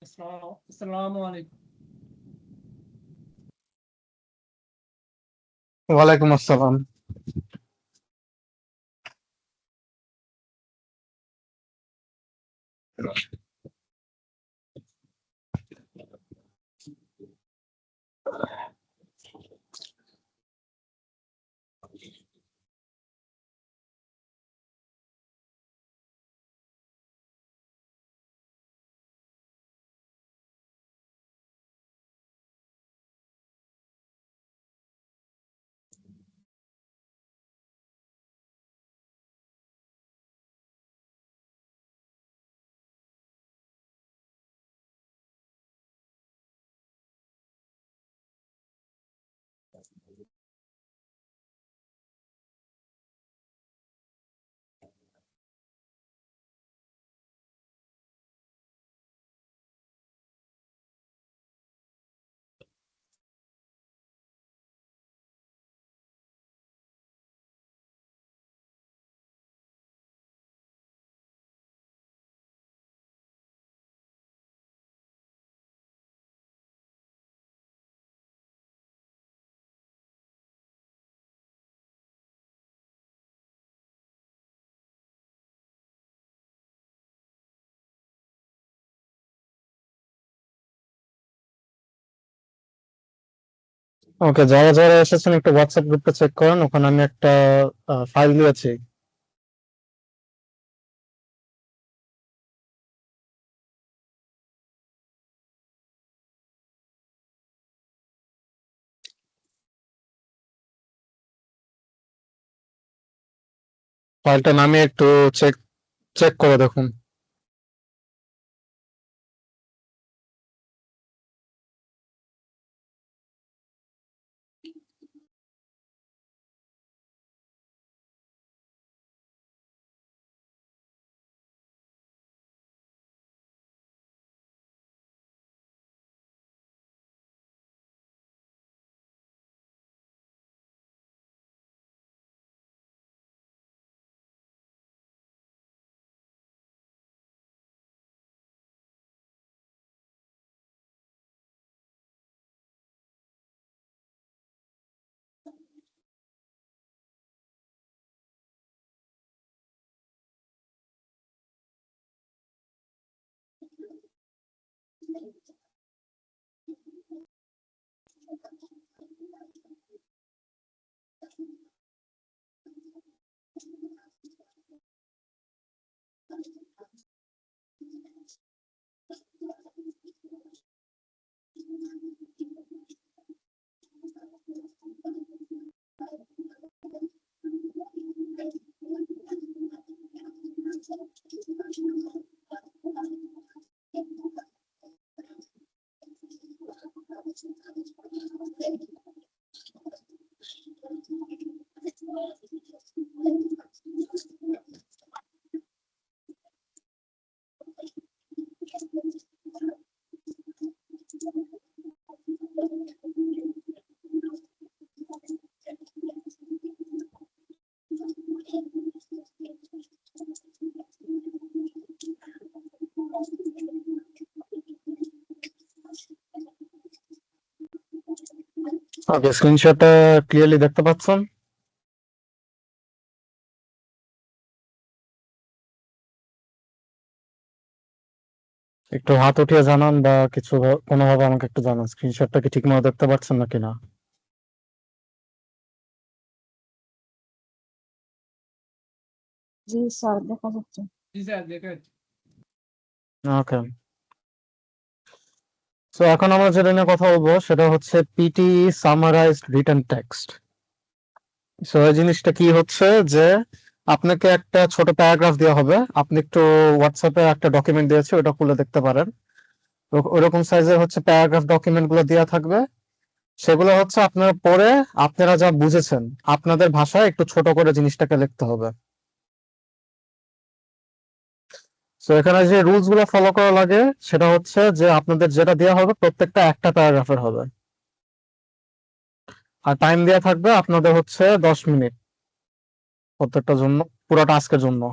আসসালামু আলাইকুম। ওয়ালাইকুম আসসালাম। ওকে, যারা যারা এসেছেন একটু হোয়াটসঅ্যাপ গ্রুপটা চেক করেন, ওখানে আমি একটা ফাইল দিয়েছি। ফাইলটা নামিয়ে একটু চেক চেক করে দেখুন। ওকে, স্ক্রিনশটটা ক্লিয়ারলি দেখতে পাচ্ছেন? একটু হাত উঠিয়ে জানান বা কিছু কোনোভাবে আমাকে একটু জানান স্ক্রিনশটটা কি ঠিক মতো দেখতে পাচ্ছেন নাকি না। জি স্যার, দেখা যাচ্ছে। জি স্যার, দেখেন। ওকে, তো এখন আমরা যেটা নিয়ে কথা বলবো সেটা হচ্ছে PT summarized written text. So এই জিনিসটা কি হচ্ছে যে আপনাকে একটা ছোট প্যারাগ্রাফ দেওয়া হবে, আপনি একটু হোয়াটসঅ্যাপে একটা ডকুমেন্ট দিয়েছে, ওটা খুলে দেখতে পারেন। ওরকম সাইজের হচ্ছে প্যারাগ্রাফ ডকুমেন্ট গুলো দেওয়া থাকবে। সেগুলো হচ্ছে আপনারা পড়ে আপনারা যা বুঝেছেন আপনাদের ভাষায় একটু ছোট করে জিনিসটাকে লিখতে হবে। তো এখানে যে রুলস গুলো ফলো করা লাগে সেটা হচ্ছে যে আপনাদের যেটা দেওয়া হবে প্রত্যেকটা একটা প্যারাগ্রাফের হবে, আর টাইম দেওয়া থাকবে আপনাদের হচ্ছে 10 মিনিট প্রত্যেকটার জন্য, পুরো টাস্কের জন্য।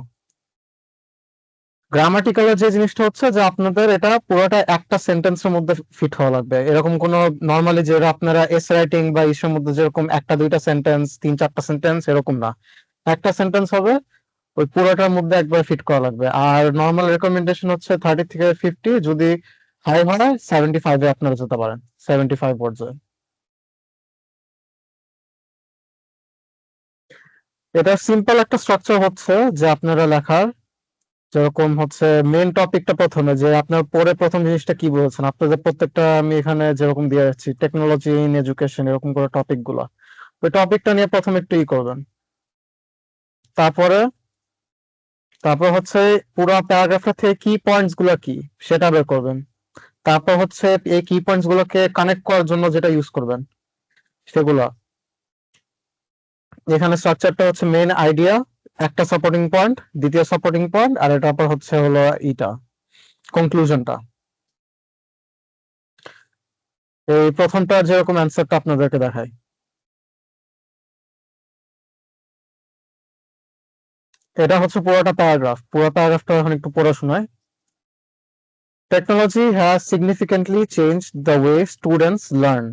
গ্রামাটিক্যালের যে জিনিসটা হচ্ছে যে আপনাদের এটা পুরোটা একটা সেন্টেন্সের মধ্যে ফিট হওয়া লাগবে। এরকম কোনো নর্মালি যে আপনারা এস রাইটিং বা ইসের মধ্যে যেরকম একটা দুইটা সেন্টেন্স, তিন চারটা সেন্টেন্স এরকম না, একটা সেন্টেন্স হবে, ওই পুরোটার মধ্যে একবার ফিট করা লাগবে। আর নর্মাল রেকমেন্ডেশন হচ্ছে 30 থেকে 50, যদি হাই হয় 75-এ আপনারা যেতে পারেন, 75 পর্যায়ে। এটা সিম্পল একটা স্ট্রাকচার হচ্ছে যে আপনারা লেখার যেরকম হচ্ছে মেন টপিকটা প্রথমে, যে আপনার পরে প্রথম জিনিসটা কি বলছেন, আপনাদের প্রত্যেকটা আমি এখানে যেরকম দিয়ে যাচ্ছি টেকনোলজি ইন এডুকেশন এরকম করে টপিক গুলা, ওই টপিকটা নিয়ে প্রথমে একটু করবেন। তারপরে তারপর হচ্ছে পুরো প্যারাগ্রাফটা থেকে কি পয়েন্টস গুলা কি সেটা বের করবেন। তারপর হচ্ছে এই কি পয়েন্টস গুলোকে কানেক্ট করার জন্য যেটা ইউজ করবেন সেগুলা। এখানে স্ট্রাকচারটা হচ্ছে মেন আইডিয়া, একটা সাপোর্টিং পয়েন্ট, দ্বিতীয় সাপোর্টিং পয়েন্ট, আর এটার পর হচ্ছে হলো ইটা কনক্লুশনটা। এই প্রথমটা যেরকম অ্যান্সারটা আপনাদেরকে দেখায়, এটা হচ্ছে পুরোটা প্যারাগ্রাফ। পুরো প্যারাগ্রাফটা এখন একটু পড়ে শোনায়। Technology has significantly changed the way students learn.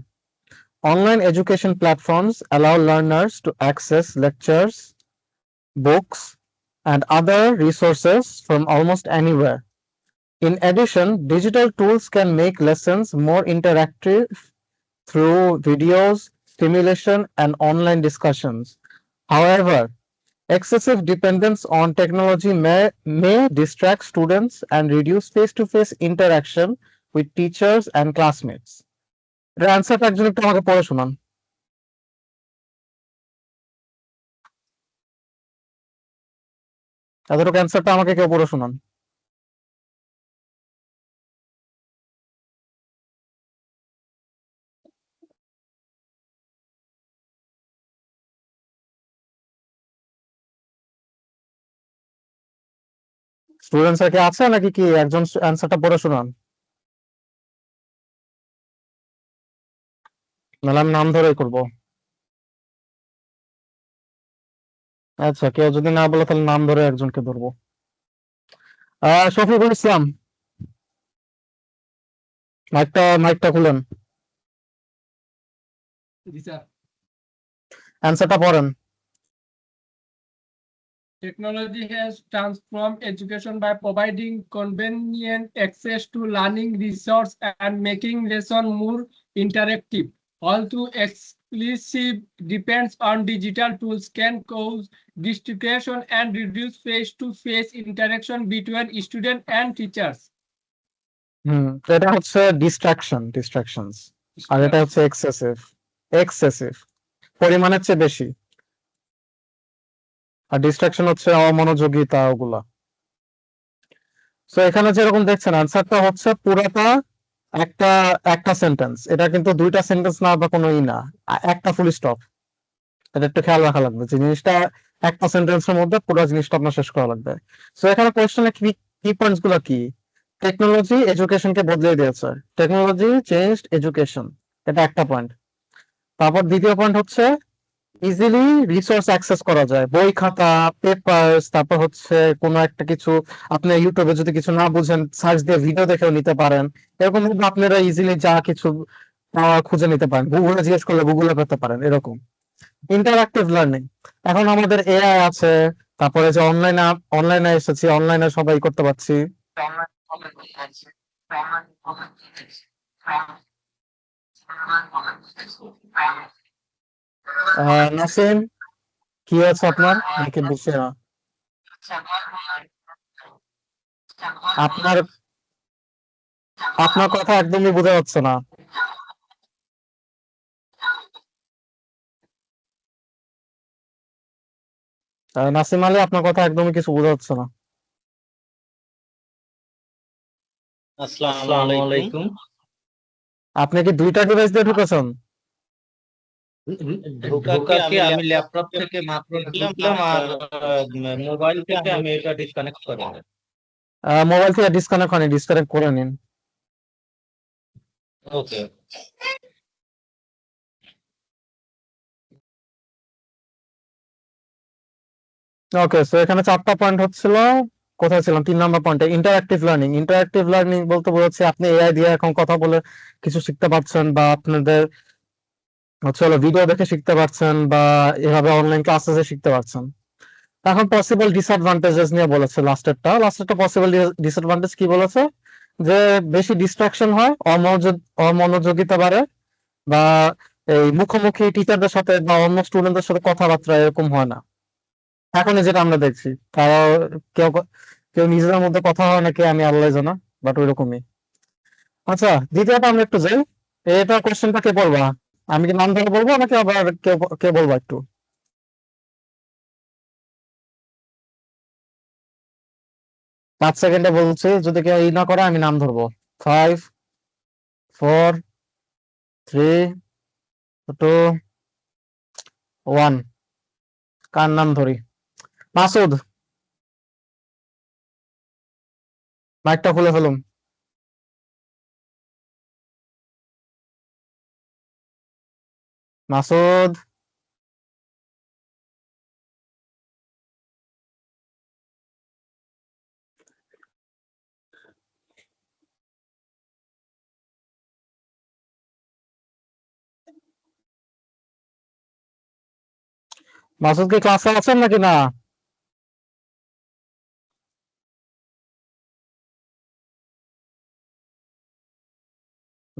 Online education platforms allow learners to access lectures, books, and other resources from almost anywhere. In addition, digital tools can make lessons more interactive through videos, stimulation, and online discussions. However, excessive dependence on technology may distract students and reduce face-to-face interaction with teachers and classmates. এর অ্যান্সারটা একজন একটু আমাকে পড়ে শোনান। এতটুকু অ্যান্সারটা আমাকে কেউ পড়ে শোনান। স্টুডেন্টস আর কি আছে নাকি, কি একজন অ্যান্সারটা পড়ে শোনান, নাহলে আমি নাম ধরেই করবো। আচ্ছা, কেউ যদি না বলে তাহলে নাম ধরে একজনকে ধরবো। শফিকুল ইসলাম, মাইকটা খুলেন, জি স্যার। অ্যান্সারটা পড়েন। Technology has transformed education by providing convenient access to learning resource and making lesson more interactive. Although exclusive depends on digital tools can cause distraction and reduce face-to-face interaction between student and teachers. এটা হচ্ছে distractions, আর এটা হচ্ছে excessive, পরিমাণের চেয়ে বেশি, আর distraction হচ্ছে অমনোযোগিতা ওগুলা। So এখানে যেরকম দেখছেন আনসারটা হচ্ছে পুরোটা একটা একটা সেন্টেন্স, এটা কিন্তু দুইটা সেন্টেন্স না বা কোনো না, একটা ফুল স্টপ। এটা একটু খেয়াল রাখা লাগবে যে জিনিসটা একটা সেন্টেন্সের মধ্যে পুরো জিনিসটা আপনার শেষ করা লাগবে। সো এখানে কোয়েশ্চনে কি পয়েন্টস গুলো কি, টেকনোলজি এডুকেশনকে বদলে দিয়েছে, টেকনোলজি চেঞ্জড এডুকেশন, এটা একটা পয়েন্ট। তারপর দ্বিতীয় পয়েন্ট হচ্ছে ইজিলি রিসোর্স অ্যাক্সেস করা যায়, বই খাতা পেপারস, তারপর হচ্ছে কোনো একটা কিছু আপনি ইউটিউবে যদি কিছু না বুঝেন সার্চ দিয়ে ভিডিও দেখেও নিতে পারেন, এরকম ভাবে আপনারা ইজিলি যা কিছু খুঁজে নিতে পারেন, গুগলে জিজ্ঞেস করলে গুগলে পেতে পারেন এরকম। ইন্টারঅ্যাক্টিভ লার্নিং, এখন আমাদের এআই আছে, তারপরে যে অনলাইনে এসেছি, অনলাইনে সবাই করতে পারছি। নাসিম, কি আছে আপনার নাকি বুঝছি না, আপনার আপনার কথা একদমই বোঝা যাচ্ছে না। নাসিম আলী, আপনার কথা একদমই কিছু বোঝা যাচ্ছে না। আসসালামু আলাইকুম। আপনি কি দুইটা ডিভাইস দিয়ে ঢুকেছেন? ঢোকাকে আমি ল্যাপটপ থেকে মাত্র ঢুকলাম আর মোবাইল থেকে আমি এটা ডিসকানেক্ট করে নেব। মোবাইল থেকে ডিসকানেক্ট হয়নি, ডিসকানেক্ট করে নিন। ওকে। ওকে, সো এখানে চারটা পয়েন্ট হচ্ছিল, কোথায় ছিলাম 3 নম্বর পয়েন্টে, ইন্টারঅ্যাক্টিভ লার্নিং। ইন্টারঅ্যাক্টিভ লার্নিং বলতে বোঝাচ্ছে আপনি এআই দিয়ে এখন কথা বলে কিছু শিখতে পারছেন, বা আপনাদের হচ্ছে হলো ভিডিও দেখে শিখতে পারছেন, বা এভাবে অনলাইন ক্লাসেসে শিখতে পারছেন। এখন পসিবল ডিসঅ্যাডভান্টেজেস নিয়ে বলেছে লাস্টেরটা পসিবল ডিসঅ্যাডভান্টেজ কি বলেছে, যে বেশি ডিস্ট্রাকশন হয়, অমনোযোগিতা বাড়ে, বা এই মুখোমুখি টিচারদের সাথে বা অন্য স্টুডেন্টদের সাথে কথাবার্তা এরকম হয় না। এখন যেটা আমরা দেখছি, তারা কেউ কেউ নিজেদের মধ্যে কথা হয় নাকি আমি আল্লাহ জানা, বাট ওইরকমই। আচ্ছা, দ্বিতীয়টা আমরা একটু যাই। এটা কোশ্চেনটা কে বলবা? আমি কি নাম ধরে বলবো নাকি আবার কেউ কে বলবো একটু? 5 সেকেন্ডে বলছি, যদি কেউ ই না করে আমি নাম ধরবো। 5, 4, 3, 2, 1। কার নাম ধরি? মাসুদ, মাইকটা খুলে ফেলুন। মাসুদ, মাসুদ কি ক্লাসে আছেন নাকি না?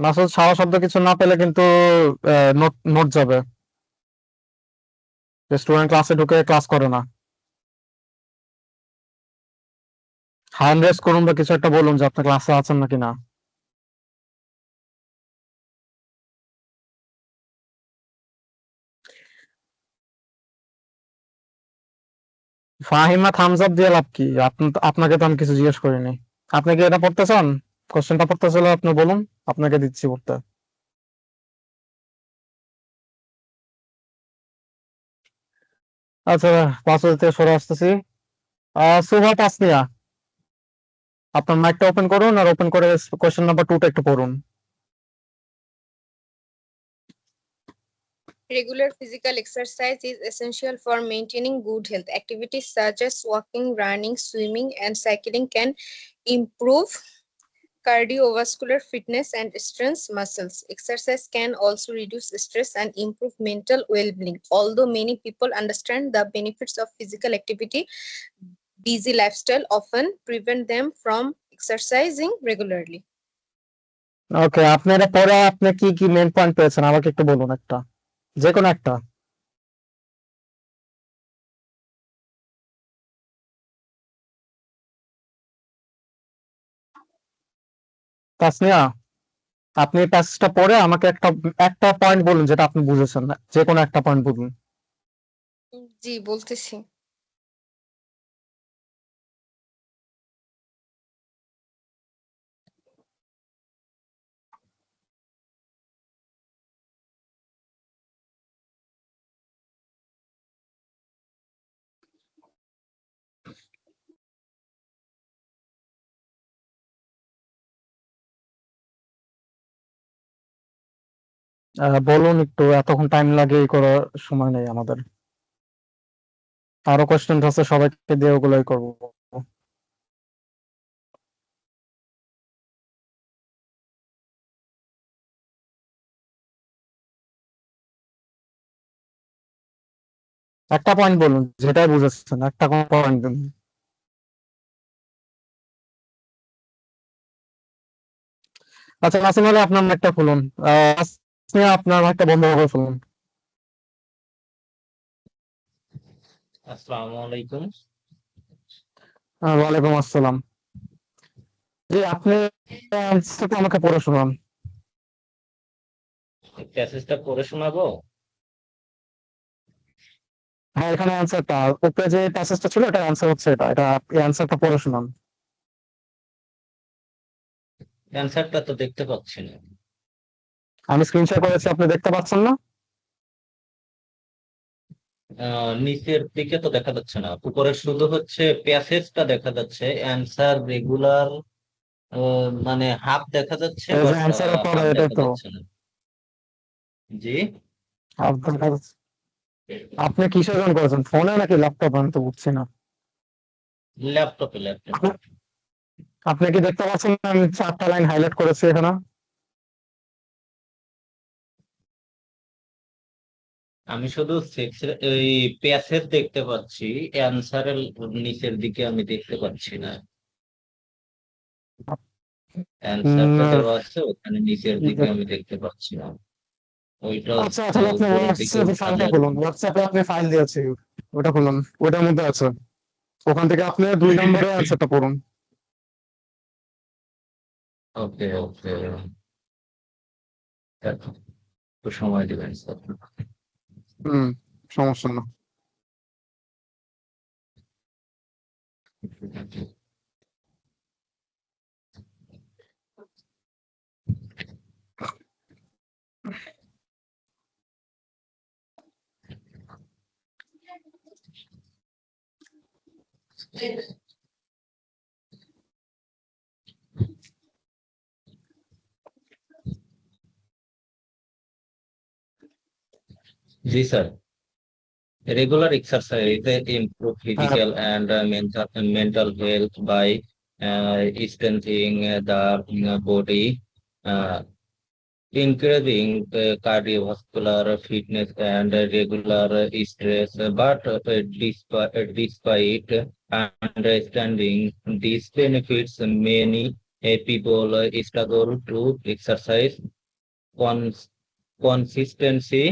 মাসুদ সারা শব্দ কিছু না পেলে কিন্তু নোট নোট যাবে, স্টুডেন্ট ক্লাসে ঢুকে ক্লাস করে না। হ্যান্ড রেজ করুন বা কিছু একটা বলুন যে আপনি ক্লাসে আছেন নাকি না। ফাহিমা থামস আপ দিয়ে লাভ কি? আপনাকে তো আমি কিছু জিজ্ঞেস করিনি। আপনি কি এটা পড়তে চান? কোশ্চেনটা পড়তে চাইলে আপনি বলুন, আপনাকে দিচ্ছি পড়তে। আচ্ছা, 5 থেকে সরে আসতেছি। সুভা তাসনিয়া, আপনার মাইকটা ওপেন করুন, আর ওপেন করে কোশ্চেন নাম্বার 2টা একটু পড়ুন। Regular physical exercise is essential for maintaining good health. Activities such as walking, running, swimming, and cycling can improve cardiovascular fitness and strengthen muscles. Exercise can also reduce stress and improve mental well-being. Although many people understand the benefits of physical activity, busy lifestyle often prevent them from exercising regularly. ওকে, আপনি এটা পড়ে আপনি কি কি main point পেয়েছেন আমাকে একটু বলুন, একটা যে কোনো একটা। তাসনিয়া, আপনি প্যাসেজটা পড়ে আমাকে একটা একটা পয়েন্ট বলুন যেটা আপনি বুঝেছেন, যে কোনো একটা পয়েন্ট বলুন। জি, বলতেছি। বলুন একটু, এতক্ষণ টাইম লাগে এই করার সময় নেই আমাদের। আরো কোশ্চেন আছে, সবাইকে দিয়ে ওগুলোই করবো। একটা পয়েন্ট বলুন যেটাই বুঝেছেন, একটা কোন পয়েন্ট দিন। আচ্ছা নাসিম আলী, আপনার মাইকটা খুলুন। তাসনিয়া, আপনার মাইকটা বন্ধ করে ফেলুন। আসসালামু আলাইকুম। ওয়ালাইকুম আসসালাম। জি, আপনি answer টা আমাকে পড়ে শোনান। প্যাসেজটা পড়ে শোনাবো? হ্যাঁ, এখানে অ্যান্সারটা উপরে যে প্যাসেজটা ছিল, এটা অ্যান্সার হচ্ছে এটা এটা এই অ্যান্সারটা পড়ে শোনান। অ্যান্সারটা তো দেখতে পাচ্ছি না। আমি স্ক্রিন শেয়ার করেছি, আপনি দেখতে পাচ্ছেন না? নিচের দিকে তো দেখা যাচ্ছে না, উপরে শুধু হচ্ছে প্যাসেজটা দেখা যাচ্ছে, অ্যান্সার রেগুলার মানে হাফ দেখা যাচ্ছে, এই যে বাট অ্যান্সারের পরে হাফ এটাই দেখা তো যাচ্ছে না। জি, আপনার, আপনি কিসে জয়েন করেছেন, ফোনে নাকি ল্যাপটপ? আমি তো বুঝছি না। ল্যাপটপে ল্যাপটপে আপনি কি দেখতে পাচ্ছেন না আমি 4টা লাইন হাইলাইট করেছি এখানে? আমি শুধু এই প্যাসেজ দেখতে পাচ্ছি, অ্যান্সারের নিচের দিকে আমি দেখতে পাচ্ছি না। অ্যান্সারটা উম, দেওয়া আছে, ওখানে নিচের দিকে আমি দেখতে পাচ্ছি না। ওইটা আচ্ছা তাহলে আপনি উপরের দিকে হোয়াটসঅ্যাপে ফাইলটা খুলুন, হোয়াটসঅ্যাপে আপনি ফাইল দিয়েছি, ওটা খুলুন, ওটার মধ্যে আছে। ওখান থেকে আপনি 2 নম্বরে অ্যান্সারটা পড়ুন। ওকে ওকে, একটু সময় দিবেন স্যার। হুম, সমস্যা না। জি স্যার। Regular exercise improve হ্যাঁ, physical and mental health by strengthening the body, uh, encouraging cardiovascular fitness and regular stress. But despite understanding these benefits, many people struggle to exercise cons- consistency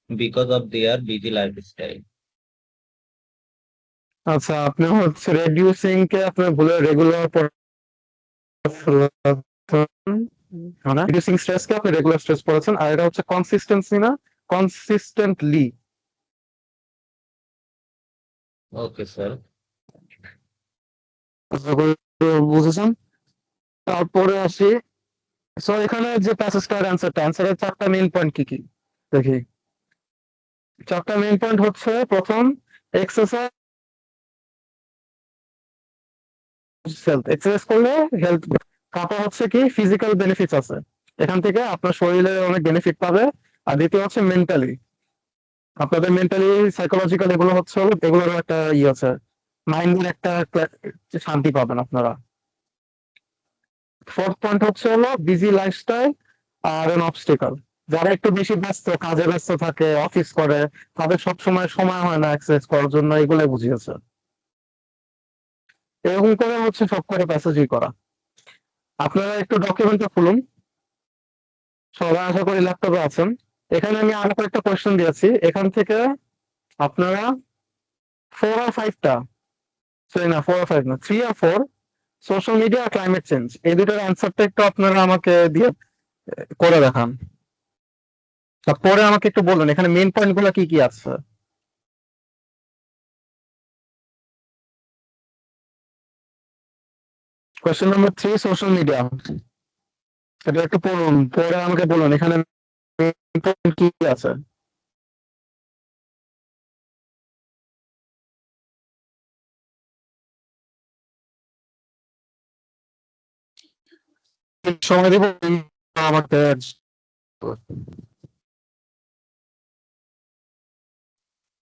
because of their busy lifestyle. আচ্ছা আপনি হচ্ছে রেডিউসিং কে আপনি ভুলে regular মানে reducing stress কে আপনি regular stress পড়েছেন, আর এটা হচ্ছে কনসিস্টেন্সি না কনসিস্টেন্টলি। Okay sir. বুঝেছেন? তারপরে আসি, সো এখানে যে প্যাসেজটার অ্যান্সারের 4টা মেইন পয়েন্ট কি কি দেখি। 4টা মেইন পয়েন্ট হচ্ছে, প্রথম এক্সারসাইজ, এক্সারসাইজ করলে হেলথ, তারপর হচ্ছে কি ফিজিক্যাল বেনিফিটস আছে, এখান থেকে আপনার শরীরে অনেক বেনিফিট পাবে। আর দ্বিতীয় হচ্ছে মেন্টালি, আপনাদের মেন্টালি সাইকোলজিক্যাল এগুলো হচ্ছে হলো এগুলোর একটা আছে, মাইন্ডের একটা শান্তি পাবেন আপনারা। ফোর্থ পয়েন্ট হচ্ছে হলো বিজি লাইফস্টাইল আর এন অবস্টিকল, যারা একটু বেশি ব্যস্ত, কাজে ব্যস্ত থাকে, অফিস করে, তাদের সবসময় সময় হয় না এক্সারসাইজ করার জন্য, এগুলো বুঝিয়েছে। এরকম করে হচ্ছে সব করে প্যাসেজই করা। আপনারা একটু ডকুমেন্টটা খুলুন, সবাই আশা করি ল্যাপটপে আছেন। এখানে আমি আরো কয়েকটা কোয়েশ্চেন দিয়েছি, এখান থেকে আপনারা 4 আর 5টা, সরি না 4 আর 5 না, 3 আর 4, সোশ্যাল মিডিয়া আর ক্লাইমেট চেঞ্জ, এই দুটোর অ্যান্সারটা একটু আপনারা আমাকে দিয়ে করে দেখান। তারপরে আমাকে একটু বলুন এখানে মেইন পয়েন্ট গুলো কি কি আছে। কোয়েশ্চেন নাম্বার 3, সোশ্যাল মিডিয়া, এটা একটু পড়ুন, পরে আমাকে বলুন এখানে main point কি কি আছে। সময় দিব আমাকে।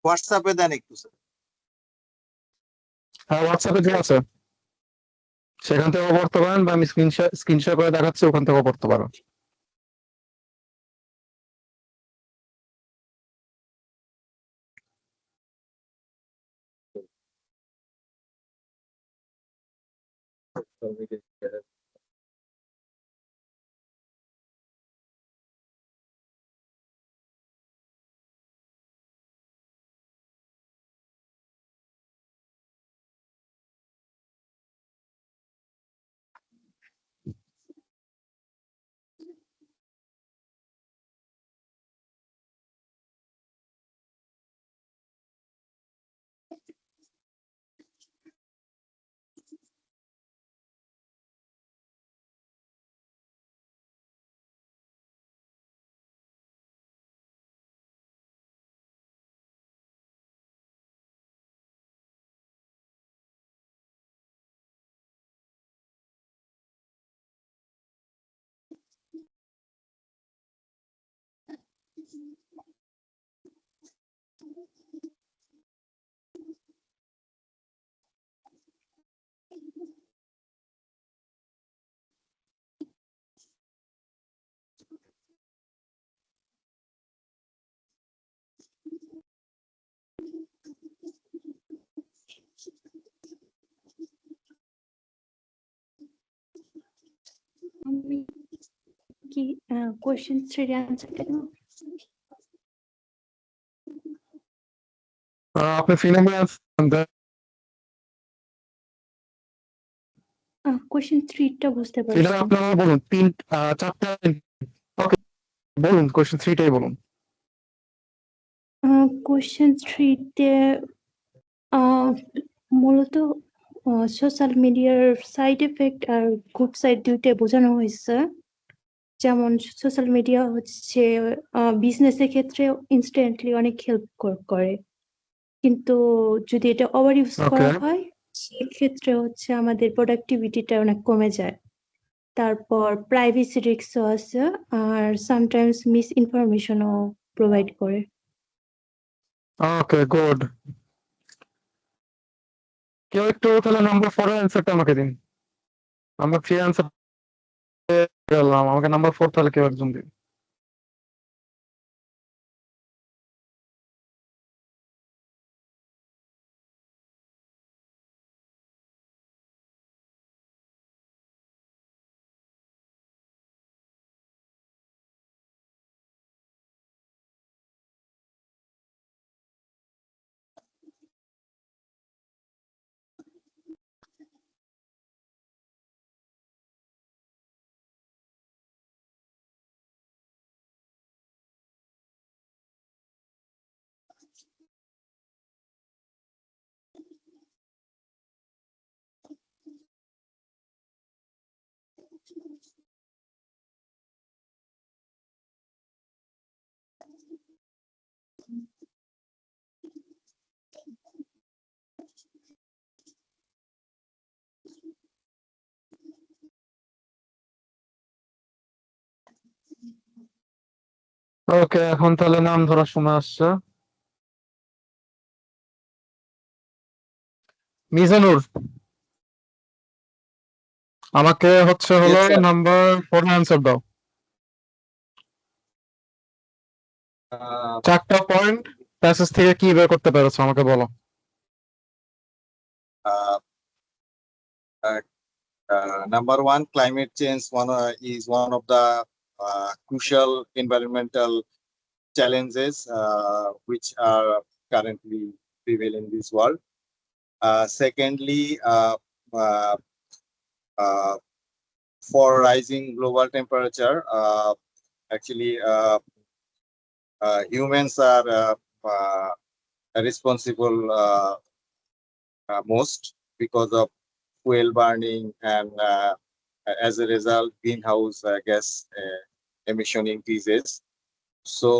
হোয়াটসঅ্যাপে দেন একটু স্যার। হ্যাঁ হোয়াটসঅ্যাপে যে আছে সেখান থেকেও পড়তে পারেন, বা আমি স্ক্রিন শেয়ার করে দেখাচ্ছি, ওখান থেকেও পড়তে পারো। কি কোয়েশ্চেন 3 এর আনসারটা দেব? আপনি ফ্রি নাম্বার কোয়েশ্চেন 3 টা বুঝতে ফ্রি পারছি। আপনি আমাকে বলুন চারটা। ওকে, বলুন কোশ্চেন 3টাই বলুন। কোয়েশ্চেন 3 তে মূলত সোশ্যাল মিডিয়ার সাইড এফেক্ট আর গুড সাইড দুইটাই বোঝানো হয়েছে। যেমন সোশ্যাল মিডিয়া হচ্ছে বিজনেসের ক্ষেত্রে ইনস্ট্যান্টলি অনেক হেল্প করে, কিন্তু যদি এটা ওভার ইউজ করা ওকে, হয় সেক্ষেত্রে হচ্ছে আমাদের প্রোডাক্টিভিটিটা অনেক কমে যায়। তারপর প্রাইভেসি রিস্কও আছে, আর সামটাইমস মিস ইনফরমেশনও প্রোভাইড করে। ওকে, গুড। কেউ একটু তাহলে নাম্বার 4 এর অ্যান্সারটা আমাকে দিন। নাম্বার 3 অ্যান্সার গেলাম, আমাকে নাম্বার 4 তাহলে কেউ একজন দিন। ওকে, এখন তাহলে নাম ধরার সময় আসছে। মিজানুর, আমাকে হলো Yes, sir. নাম্বার 4 অ্যান্সার দাও। চারটা পয়েন্ট প্যাসেজ থেকে কি বের করতে পেরেছো আমাকে বলো। Uh, Number one, climate change is one of the crucial environmental challenges which are currently prevalent in this world. Secondly, uh, uh, for rising global temperature, actually humans are responsible most because of fuel burning, and as a result, greenhouse gas emission increases. So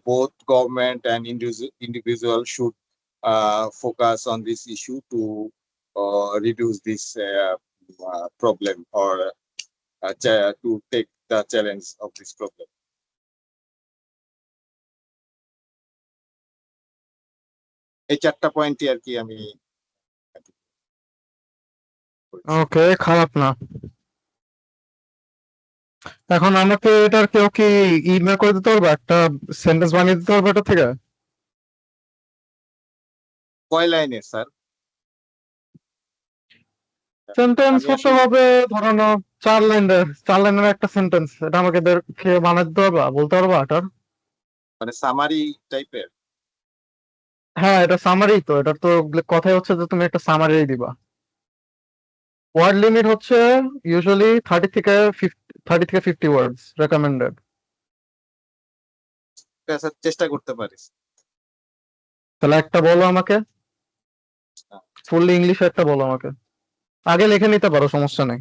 both government and individual should focus on this issue to reduce this problem, or to take the challenge of this problem. এই চারটা পয়েন্টই আর কি আমি ওকে, খারাপ না। এখন আমাকে এটার কেউ কি ইমেল করে দিতে পারবে, একটা সেন্টেন্স বানিয়ে দিতে পারবে এটা থেকে? কয় লাইনের স্যার? সেন্টেন্স আমি করতে আসলে হবে ধরো না 4 লাইনের একটা সেন্টেন্স, এটা আমাকে বের খেয়ে বানাতে দিতে পারবা, বলতে পারবা এটার? মানে সামারি টাইপের। হ্যাঁ, এটা সামারি, তো এটার তো কথাই হচ্ছে যে তুমি একটা সামারি দিবা। ওয়ার্ড লিমিট হচ্ছে ইউজুয়ালি 30 থেকে 50 ওয়ার্ডস রেকমেন্ডেড। স্যার চেষ্টা করতে পারিস। তাহলে একটা বলো আমাকে, ফুললি ইংলিশে একটা বলো আমাকে। আগে লিখে নিতে পারো, সমস্যা নেই।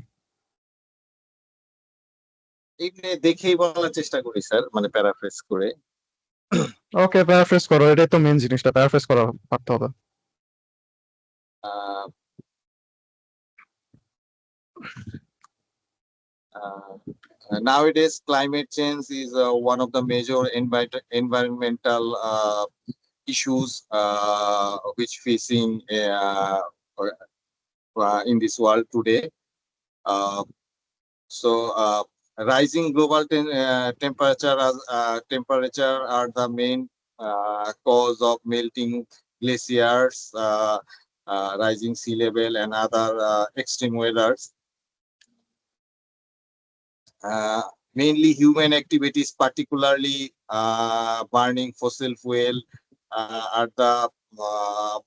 এগুলো দেখেই বলার চেষ্টা করি স্যার, মানে প্যারাফ্রেজ করে। ওকে, প্যারাফ্রেজ করো, এটাই তো মেন জিনিসটা, প্যারাফ্রেজ করা পারতে হবে। Uh, Nowadays, climate change is one of the major environmental issues which facing in this world today. So, rising global temperature are the main cause of melting glaciers, rising sea level, and other extreme weathers. mainly human activities, particularly burning fossil fuel, are the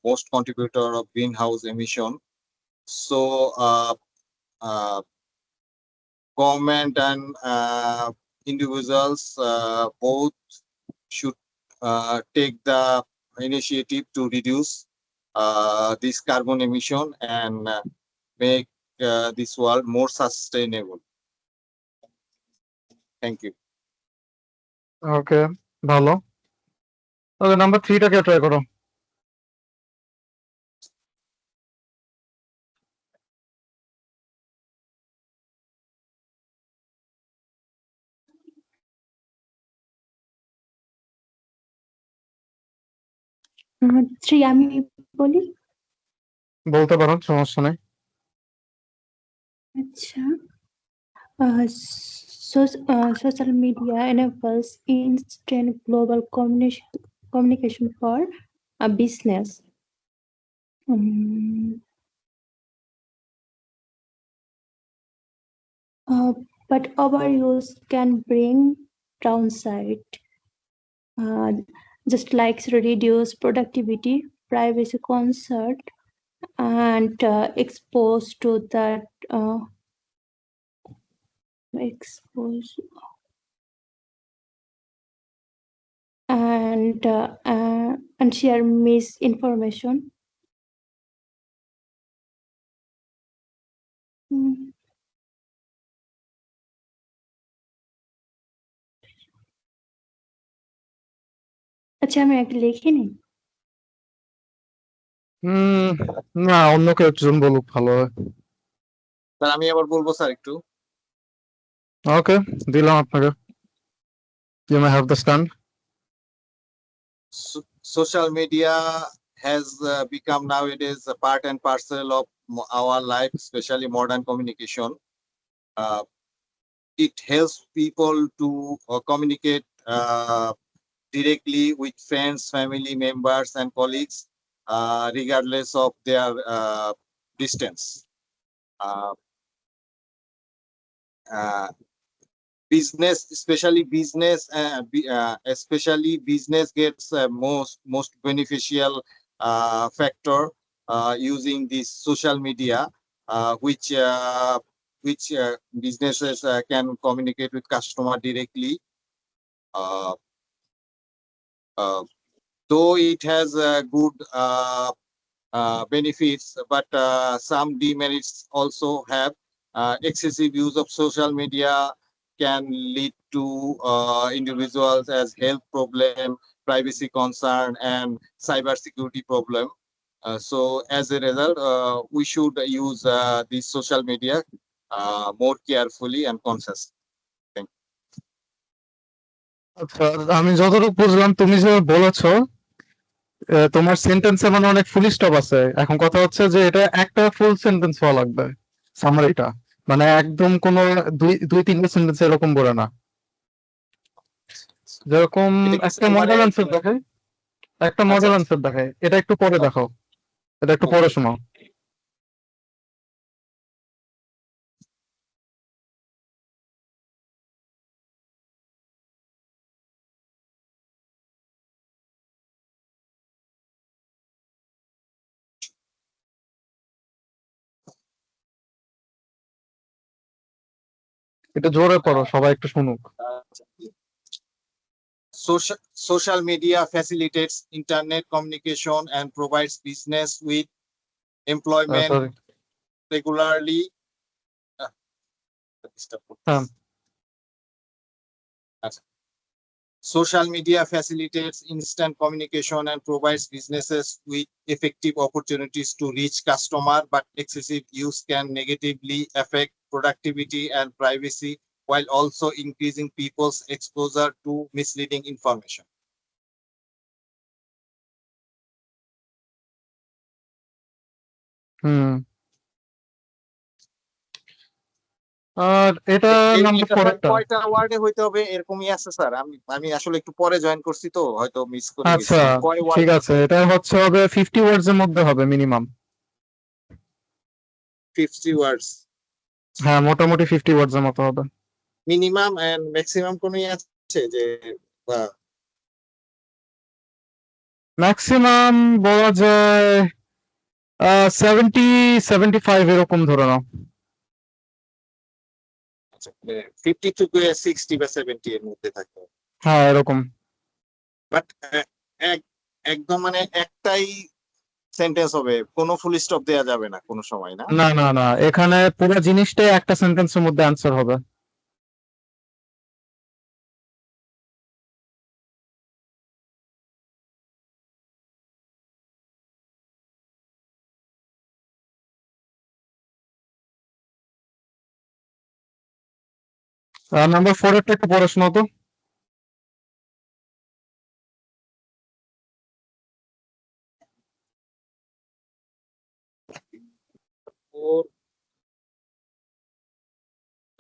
most contributor of greenhouse emission. So government and individuals both should take the initiative to reduce this carbon emission and make this world more sustainable. Thank you. ওকে, ভালো। ওকে, number 3টাকে try করো। Three আমি বলি। বলতে পারো, সমস্যা নেই। আচ্ছা, social media enables instant global communication for a business. But overuse can bring downside, just like reduce productivity, privacy concern, and exposed to that and share misinformation. আচ্ছা, আমি একটা লিখে নিই। না, অন্য কেউ একজন বলুক, ভালো হয়। স্যার আমি আবার বলবো স্যার একটু। ওকে, দিলাম আপনাকে। You may have the stand. Social media has become nowadays a part and parcel of our life, especially modern communication. It helps people to communicate directly with friends, family members, and colleagues, regardless of their distance. Business, especially business gets most beneficial factor using this social media, which businesses can communicate with customer directly. Though it has good benefits, but some demerits also have. Excessive use of social media can lead to individuals as health problem, privacy concern, and cybersecurity problem. So as a result, we should use this social media more carefully and consciously. আচ্ছা, আমি যতটুকু বুঝলাম, তুমি যে বলেছো তোমার সেন্টেন্সে মানে অনেক ফুল স্টপ আছে। এখন কথা হচ্ছে যে এটা একটা ফুল সেন্টেন্স হওয়া লাগবে, সামারিটা। মানে একদম কোনো দুই তিনটা সেন্টেন্স এরকম বলে না। যেরকম একটা মডেল আনসার দেখায়, এটা একটু পরে দেখাও, এটা একটু পরে শোনাও। এটা জোরে পড়ো, সবাই একটু শুনুক। Social media facilitates internet communication and provides business with employment regularly. Social media facilitates instant communication and provides businesses with effective opportunities to reach customer, but excessive use can negatively affect productivity and privacy, while also increasing people's exposure to misleading information. আর এটা number পরেরটা কয়টা ওয়ার্ডে হইতে হবে এরকমই আছে sir? আমি আসলে একটু পরে জয়েন করছি তো হয়তো মিস করে গেছি। আচ্ছা, ঠিক আছে, এটা হচ্ছে হবে 50 ওয়ার্ডস এর মধ্যে হবে মিনিমাম। 50 ওয়ার্ডস? হ্যাঁ, মোটামুটি 50 ওয়ার্ডস এর মতো হবে। মিনিমাম এন্ড ম্যাক্সিমাম কোনো আছে যে ম্যাক্সিমাম বলা যায় 70-75 এরকম ধরে নাও। 50 থেকে 60 বা 70 এর মধ্যে থাকে। হ্যাঁ এরকম। বাট একদম মানে একটাই সেন্টেন্স হবে, কোনো ফুল স্টপ দেয়া যাবে না কোনো সময়, না? না না না, এখানে পুরো জিনিসটাই একটা সেন্টেন্সের মধ্যে অ্যান্সার হবে। নাম্বার 4 এরটা একটু পড়ে শোনাও তো। ওর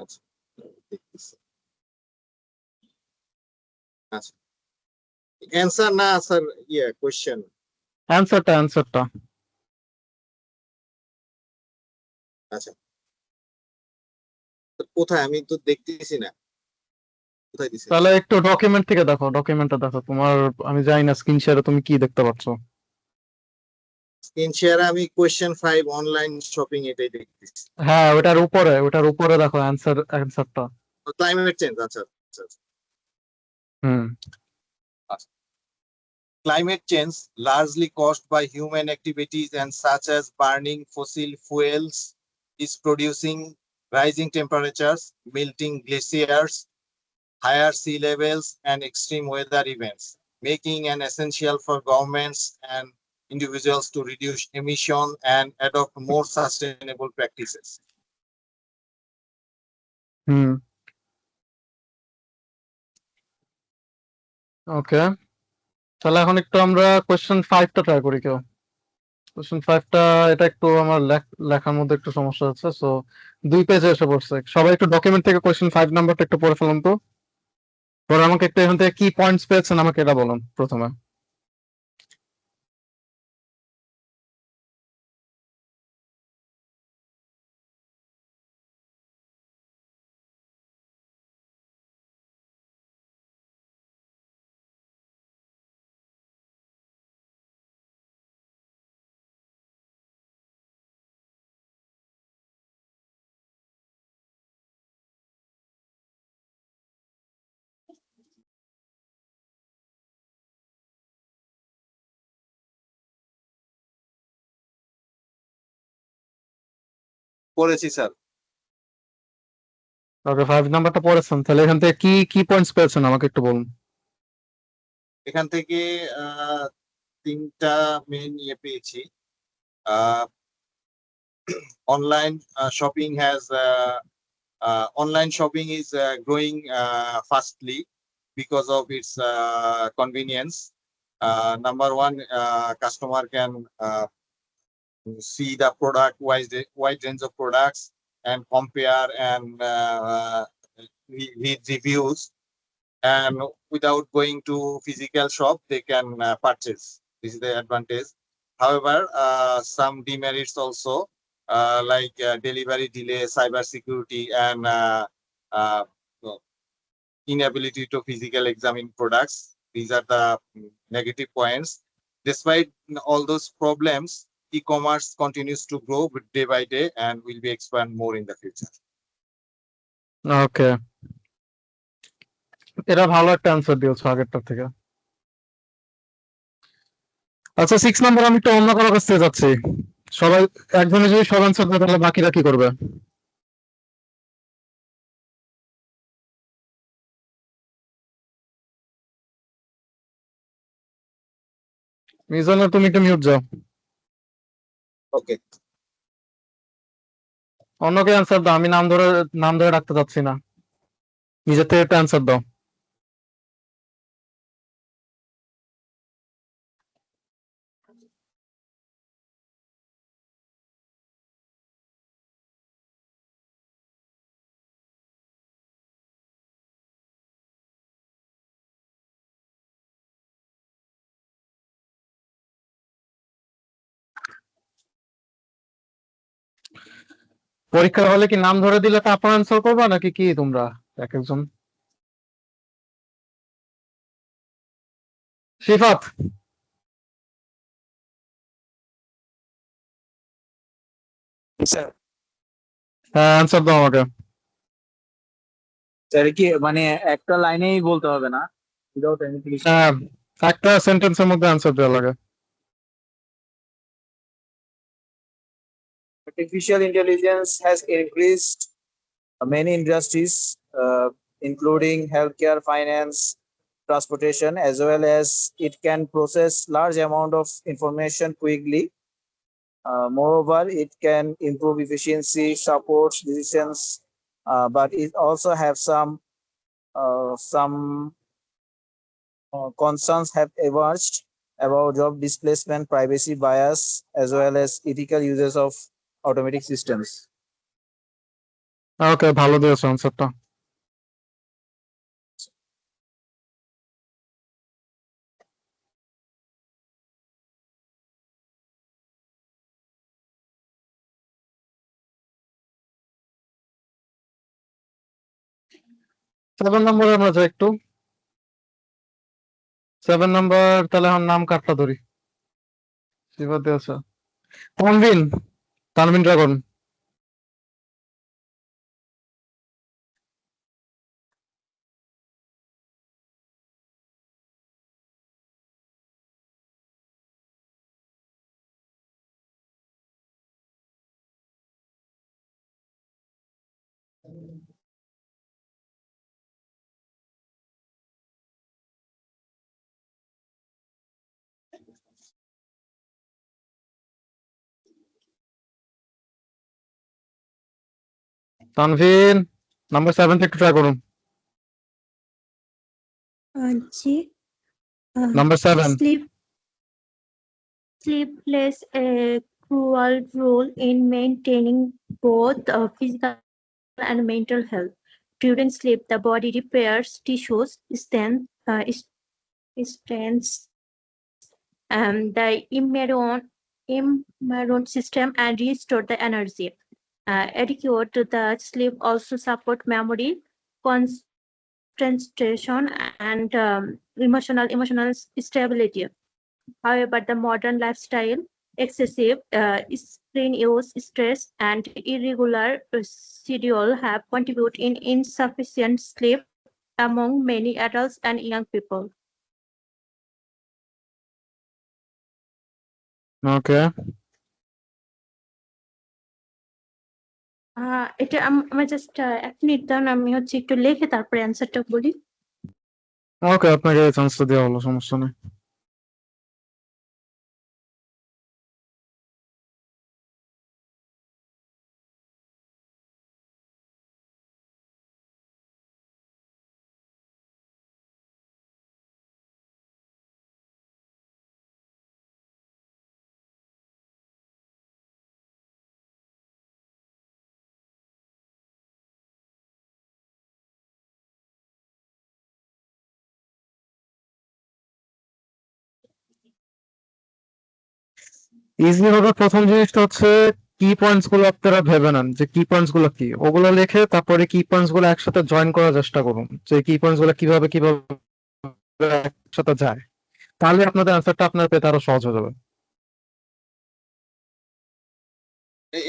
আচ্ছা দেখতেছি। আচ্ছা অ্যান্সার না স্যার, কোশ্চেন। অ্যান্সারটা আচ্ছা তো কোথায়, আমি তো দেখতেছি না কোথায় দিছে। তাহলে একটু ডকুমেন্ট থেকে দেখো, ডকুমেন্টটা দেখো তোমার। আমি জানি না স্ক্রিন শেয়ারে তুমি কি দেখতে পাচ্ছ। স্ক্রিন শেয়ারে আমি কোশ্চেন 5 অনলাইন শপিং এটাই দেখতেছি। হ্যাঁ ওটার উপরে দেখো অ্যান্সারটা। ক্লাইমেট চেঞ্জ, আচ্ছা আচ্ছা। হুম। Climate change, largely caused by human activities and such as burning fossil fuels, is producing rising temperatures, melting glaciers, higher sea levels, and extreme weather events, making an essential for governments and individuals to reduce emission and adopt more sustainable practices. হুম। ওকে, তাহলে এখন একটু আমরা question 5টা try করি কেউ। Question 5টা এটা একটু আমার লেখার মধ্যে একটু সমস্যা হচ্ছে, সো 2 পেজে এসে পড়ছে। সবাই একটু ডকুমেন্ট থেকে কোশ্চেন 5 নাম্বারটা একটু পড়ে ফেলুন তো। পরে আমাকে একটু এখান থেকে কি পয়েন্টস পেয়েছেন আমাকে এটা বলুন প্রথমে। পড়েছি স্যার। ওকে, 5 নাম্বারটা পড়েছেন, তাহলে এখান থেকে কি কি পয়েন্টস পেয়েছেন আমাকে একটু বলুন। এখান থেকে তিনটা মেন পেয়েছি। Online shopping is growing fastly because of its convenience. Number one, customer can see the wide range of products and compare and read reviews, and without going to physical shop they can purchase. This is the advantage. However, some demerits also, like delivery delay, cyber security, and uh, inability to physical examine products. These are the negative points. Despite all those problems, e-commerce continues to grow day by day and will be expand more in the future. ওকে, এটা ভালো একটা answer দিয়েছো আগেরটা থেকে। আচ্ছা 6 number আমি একটু অন্য কারো কাছ থেকে যাচ্ছি। সবাই একজনে যদি সব অ্যান্সার দেয় তাহলে বাকিরা কি করবে? মিজানুর তুমি একটু মিউট যাও। Okay. অন্যকে অ্যান্সার দাও, আমি নাম ধরে রাখতে চাচ্ছি না। নিজের থেকে একটা অ্যান্সার দাও। পরীক্ষার হলে কি নাম ধরে দিলে তারপর অ্যান্সার করবা নাকি কি তোমরা? এক একজন। শিফাত, স্যার হ্যাঁ অ্যান্সার দাও আমাকে। স্যার কি মানে একটা লাইনেই বলতে হবে না উইদাউট এনিথিং? হ্যাঁ, একটা সেন্টেন্সের মধ্যে অ্যান্সার দেওয়া লাগে। Artificial intelligence has increased many industries, including healthcare, finance, transportation, as well as it can process large amount of information quickly. Moreover, it can improve efficiency, supports decisions, but it also have some concerns have emerged about job displacement, privacy bias, as well as ethical uses of automatic systems. ওকে, ভালো দিয়েছো অ্যান্সারটা। Seven নম্বরে আমরা যাই একটু। 7 নম্বর, তাহলে আমার নাম কার্ডটা ধরি। শিফাত দিয়েছো। তানভিন, তানভিন ড্রাগন। তানভিন, নাম্বার 7 একটু ট্রাই করুন। জি। Number 7। Sleep plays a crucial role in maintaining both physical and mental health. During sleep, the body repairs tissues, strengthens the immune system, and restore the energy. Adequate the sleep also support memory, concentration, and emotional stability. However, the modern lifestyle, excessive screen use, stress, and irregular schedule have contributed in insufficient sleep among many adults and young people. ওকে, এটা আমার just 1 minute দাও, আমি হচ্ছে একটু লিখে তারপরে অ্যান্সারটা বলি। ওকে, আপনাকে চান্সটা দেওয়া হলো, সমস্যা নেই। ইজি হবে প্রথম জিনিসটা হচ্ছে কি পয়েন্টস গুলো আপনারা ভেবে নেন যে কি পয়েন্টস গুলো কি, ওগুলো লিখে তারপরে কি পয়েন্টস গুলো একসাথে জয়েন করার চেষ্টা করুন যে কি পয়েন্টস গুলো কিভাবে কিভাবে একসাথে যায়, তাহলে আপনাদের অ্যান্সারটা আপনার পেতে আরো সহজ হয়ে যাবে।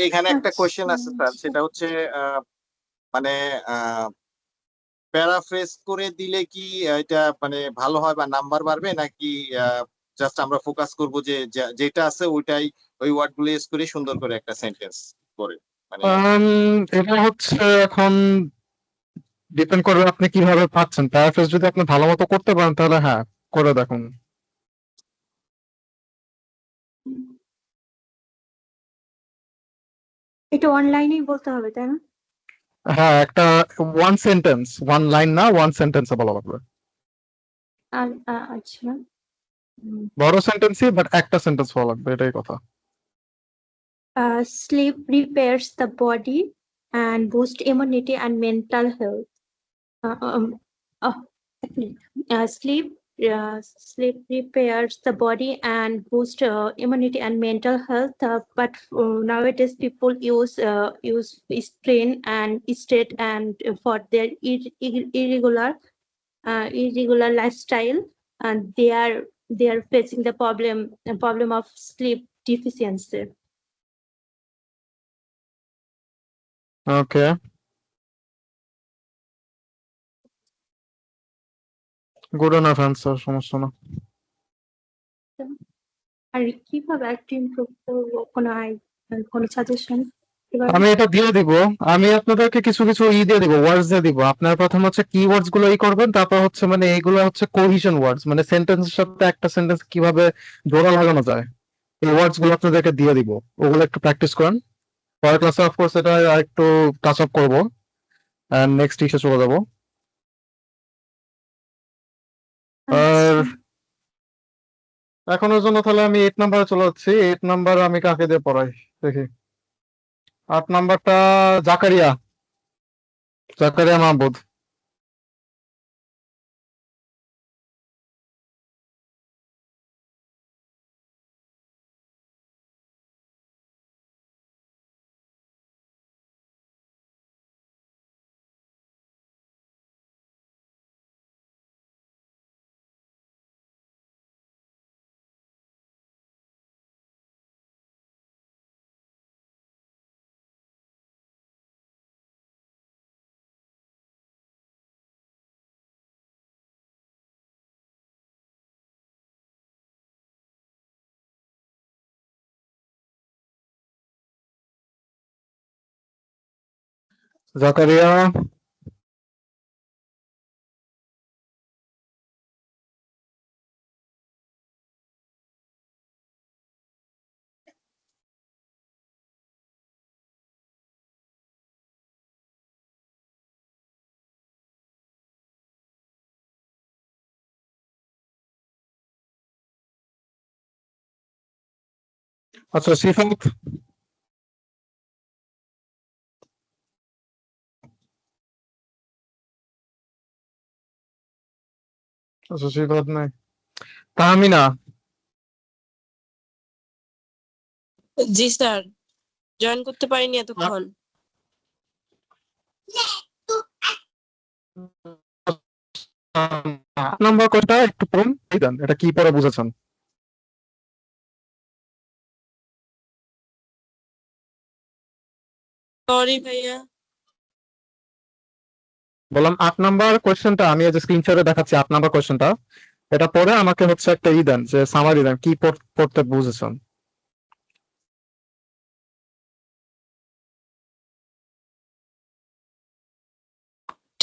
এখানে একটা কোয়েশ্চেন আছে স্যার, সেটা হচ্ছে মানে প্যারাফ্রেজ করে দিলে কি এটা মানে ভালো হয় বা নাম্বার বাড়বে, নাকি জাস্ট আমরা ফোকাস করব যে যেটা আছে ওইটাই, ওই ওয়ার্ড গুলো ইউজ করে সুন্দর করে একটা সেন্টেন্স করে, মানে এটা হচ্ছে এখন ডিপেন্ড করবে আপনি কিভাবে পাচ্ছেন। প্যারাফ্রেজ যদি আপনি ভালো মতো করতে পারেন তাহলে হ্যাঁ করে দেখুন। এটা অনলাইনেই বলতে হবে, তাই না? হ্যাঁ, একটা ওয়ান সেন্টেন্স, ওয়ান লাইন না, ওয়ান সেন্টেন্সে বলা লাগবে। আচ্ছা। বড় সেন্টেন্সই, বাট একটা সেন্টেন্স বলা লাগবে, এটাই কথা। Sleep repairs the body and boosts immunity and mental health. Sleep sleep repairs the body and boost immunity and mental health. But nowadays people use strain and state and for their irregular lifestyle, and they are facing the problem of sleep deficiency. Okay, good enough answer, সমস্যা না। আর কিভাবে একটু improve করবো, কোনো suggestion? আমি এটা দিয়ে দিব, আমি আপনাদেরকে কিছু কিছু দিয়ে দিব, ওয়ার্ডস দিয়ে দিব। আপনার প্রথম হচ্ছে কিওয়ার্ডস গুলো করবেন, তারপর হচ্ছে মানে এইগুলো হচ্ছে কোহিশন ওয়ার্ডস, মানে সেন্টেন্সের সাথে একটা সেন্টেন্স কিভাবে জোড়া লাগানো যায়, এই ওয়ার্ডস গুলো আপনাদেরকে দিয়ে দিব। ওগুলো একটু প্র্যাকটিস করেন, পরের ক্লাসে অফকোর্স এটা আরেকটু টাচ আপ করবো, এন্ড নেক্সট ইসে চলে যাবো। আর এখনের জন্য তাহলে আমি 8 নাম্বারে চলে যাচ্ছি। 8 নাম্বার আমি কাকে দিয়ে পড়াই দেখি। 8 নাম্বারটা জাকারিয়া, জাকারিয়া মাহমুদ। জাকারিয়া, আচ্ছা সিফাত, আচ্ছা সিফাত নাই। তাহমিনা, জি স্যার, জয়েন করতে পারিনি এতক্ষণ। 8 নাম্বার কোনটা একটু পড়ুন, এই দেন, এটা কি পড়া বুঝেছেন? সরি ভাইয়া। বললাম 8 নাম্বার কোয়েশ্চেনটা আমি এই যে স্ক্রিনশটে দেখাচ্ছি, 8 নাম্বার কোয়েশ্চেনটা, এটা পড়ে আমাকে হচ্ছে একটা দেন, যে সামারি দেন, কি পড়তে বুঝেছেন।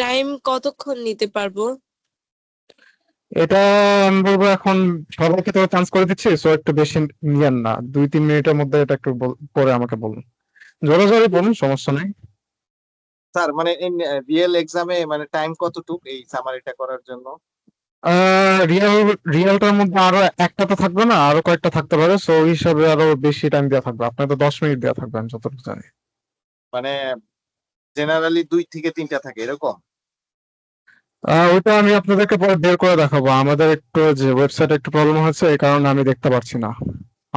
টাইম কতক্ষণ নিতে পারবো? এটা আমি বলবো এখন সবাইকে তো চান্স করে দিচ্ছি, সো একটু বেশি নিয়েন না, 2-3 মিনিটের মধ্যে এটা একটু পরে আমাকে বলুন, জোরে জোরে বলুন, সমস্যা নেই। স্যার মানে ইন রিয়েল এক্সামে মানে টাইম কতটুকু এই সামারিটা করার জন্য? রিয়েল রিয়েলটার মধ্যে আরো একটা তো থাকবে না, আরো কয়েকটা থাকতে পারে, সো ওই হিসাবে আরো বেশি টাইম দেওয়া থাকবে। আপনার তো 10 মিনিট দেওয়া থাকবে আমি যতটুকু জানি। মানে জেনারেলি 2 থেকে 3টা থাকে এরকম? ওইটা আমি আপনাদেরকে পরে বের করে দেখাবো। আমাদের একটু যে ওয়েবসাইটে একটু প্রবলেম হয়েছে, এই কারণে আমি দেখতে পারছি না,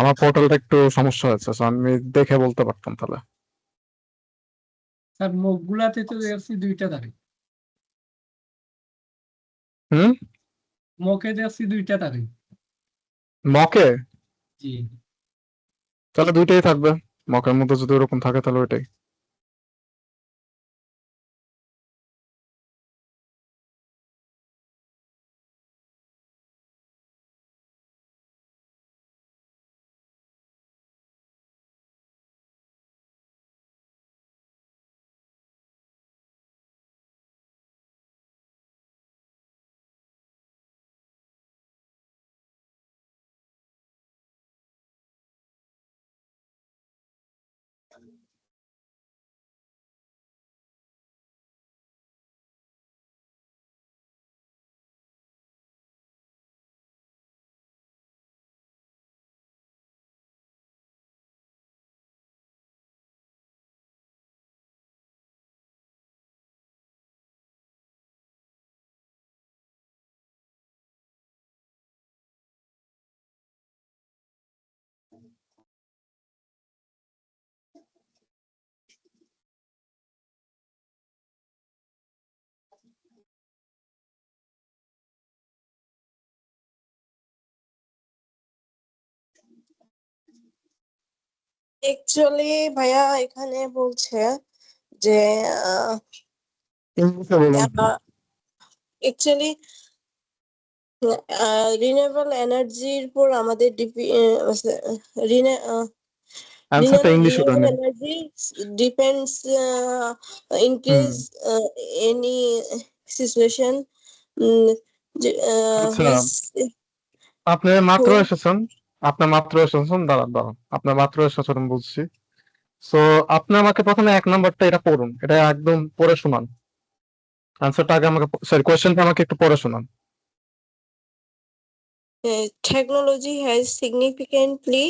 আমার পোর্টালটা একটু সমস্যা হয়েছে, সো আমি দেখে বলতে পারতাম তাহলে। স্যার মুখগুলাতে তো দেখছি 2টা থাকে, হুম, মুখে দেখছি 2টা থাকে। মকে জি। তাহলে 2টাই থাকবে, মকের মধ্যে যদি ওরকম থাকে তাহলে ওইটাই। অ্যাকচুয়ালি ভাইয়া এখানে বলছে যে ইংলিশে বলুন। অ্যাকচুয়ালি রিনিউয়েবল এনার্জির উপর আমাদের অ্যান্সারটা ইংলিশে renewable বলেন। energy depends in case any situation আচ্ছা, which আপনি মাত্র who- এসেছেন, দাঁড়ান, আপনার মাত্র এসেছেন বুঝছি। সো আপনি আমাকে প্রথমে 1 নাম্বারটা এটা পড়ুন, এটা একদম পড়ে শোনান। অ্যান্সারটা আগে আমাকে, সরি কোয়েশ্চেনটা আমাকে একটু পড়ে শোনান। technology has significantly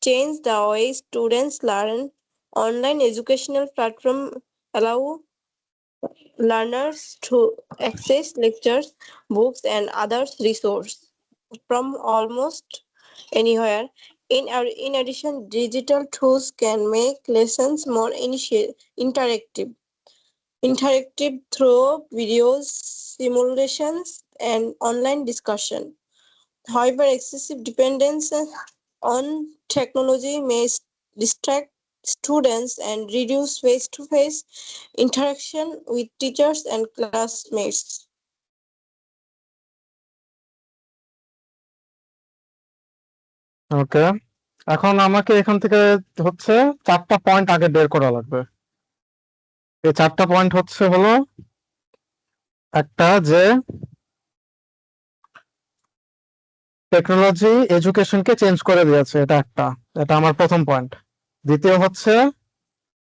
changed the way students learn. Online educational platforms allow learners to access lectures, books, and other resources from almost anywhere. In addition, digital tools can make lessons more interactive through videos, simulations, and online discussion. However, excessive dependence on technology may distract students and reduce face-to-face interaction with teachers and classmates. ওকে, এখন আমাকে এখান থেকে হচ্ছে 4টা point আগে বের করা লাগবে। এই 4টা পয়েন্ট হলো একটা যে টেকনোলজি এডুকেশনকে চেঞ্জ করে দিয়েছে, এটা আমার প্রথম পয়েন্ট। দ্বিতীয় হচ্ছে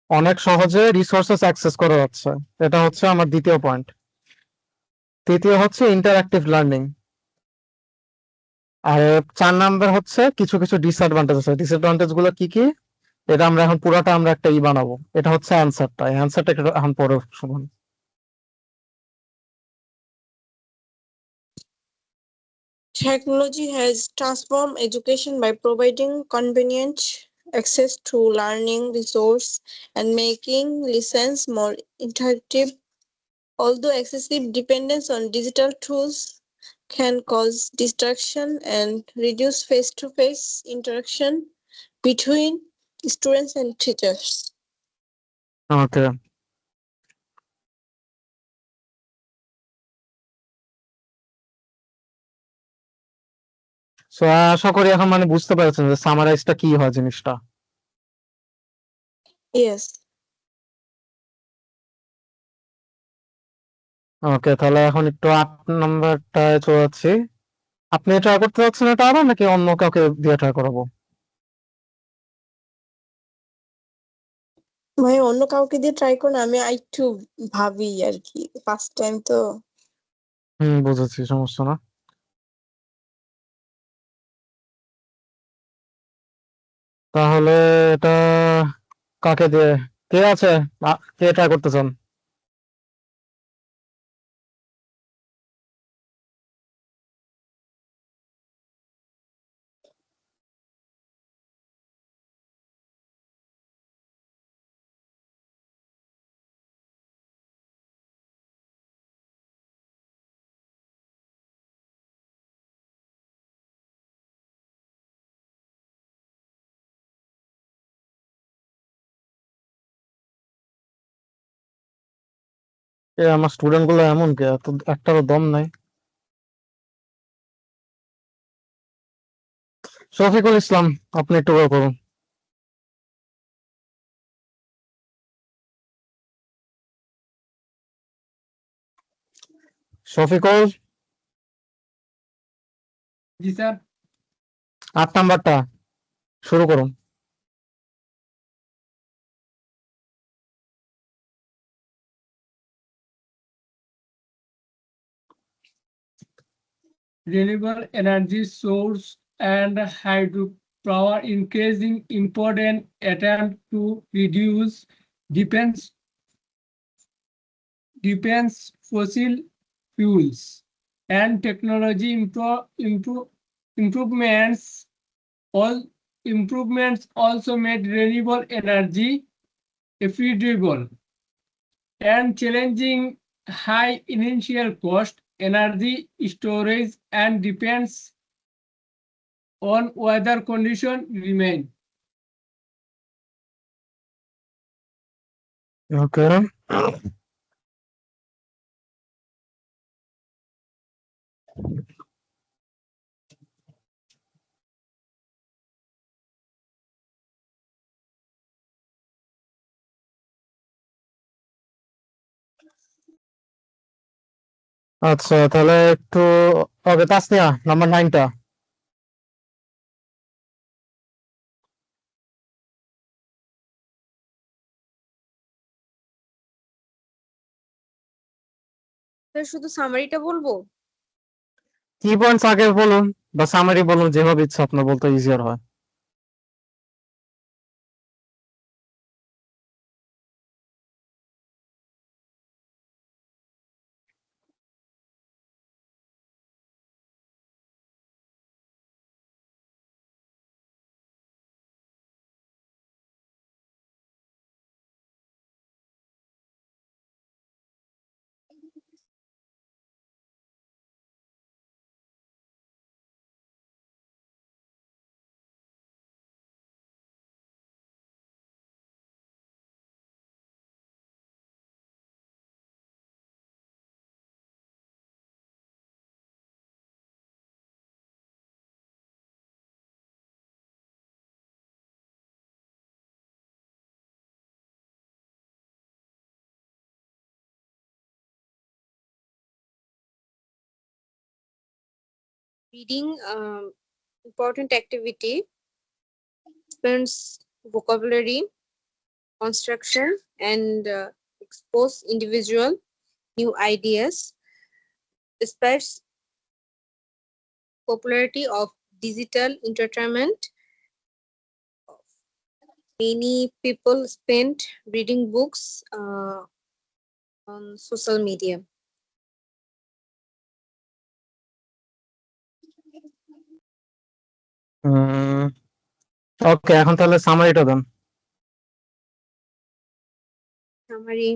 অনেক সহজে রিসোর্সেস অ্যাক্সেস করা যাচ্ছে, এটা হচ্ছে আমার দ্বিতীয় পয়েন্ট। তৃতীয় হচ্ছে ইন্টারঅ্যাক্টিভ লার্নিং। আর 4 নাম্বার হচ্ছে কিছু কিছু ডিসঅ্যাডভান্টেজ আছে। ডিসঅ্যাডভান্টেজ গুলো কি কি, এটা আমরা এখন পুরাটা আমরা একটা বানাবো। এটা হচ্ছে অ্যান্সারটা একটু এখন পরে শুনুন। Technology has transformed education by providing convenient access to learning resources and making lessons more interactive. Although excessive dependence on digital tools can cause distraction and reduce face-to-face interaction between students and teachers. Okay, so আশা করি এখন মানে বুঝতে পেরেছেন যে সামারাইজটা কি হয় জিনিসটা। Yes. ওকে, তাহলে এখন একটু 8 নাম্বারটায় চলে যাচ্ছি। আপনি ট্রাই করতে চাচ্ছেন এটা আরো, নাকি অন্য কাউকে দিয়ে ট্রাই করাবো? ভাই অন্য কাউকে দিয়ে ট্রাই করুন, আমি একটু ভাবি আর কি, ফার্স্ট টাইম তো। বুঝেছি, সমস্যা না। তাহলে এটা কাকে দিয়ে, কে আছে, কে ট্রাই করতে চান? আমার স্টুডেন্ট গুলো এমন কে, এত একটারও দম নাই। শফিকুল ইসলাম, আপনি একটু করুন। শফিকুল, জি স্যার। 8 নাম্বারটা শুরু করুন। Renewable energy source and hydropower increasing important attempt to reduce depends fossil fuels and technology improvements. All improvements also made renewable energy affordable and challenging high initial cost, energy storage, and depends on weather condition remain. ওকে, আচ্ছা তাহলে একটু ওকে, Tasnia number 9টা। Sir শুধু সামারিটা বলবো? কি points আগে বলুন বা summary বলুন, যেভাবে ইচ্ছা আপনার বলতে ইজিয়ার হয়। Reading important activity spends vocabulary construction and expose individual new ideas. Despite popularity of digital entertainment, many people spend reading books on social media. ওকে, এখন তাহলে সামারিটা দেন। Summary.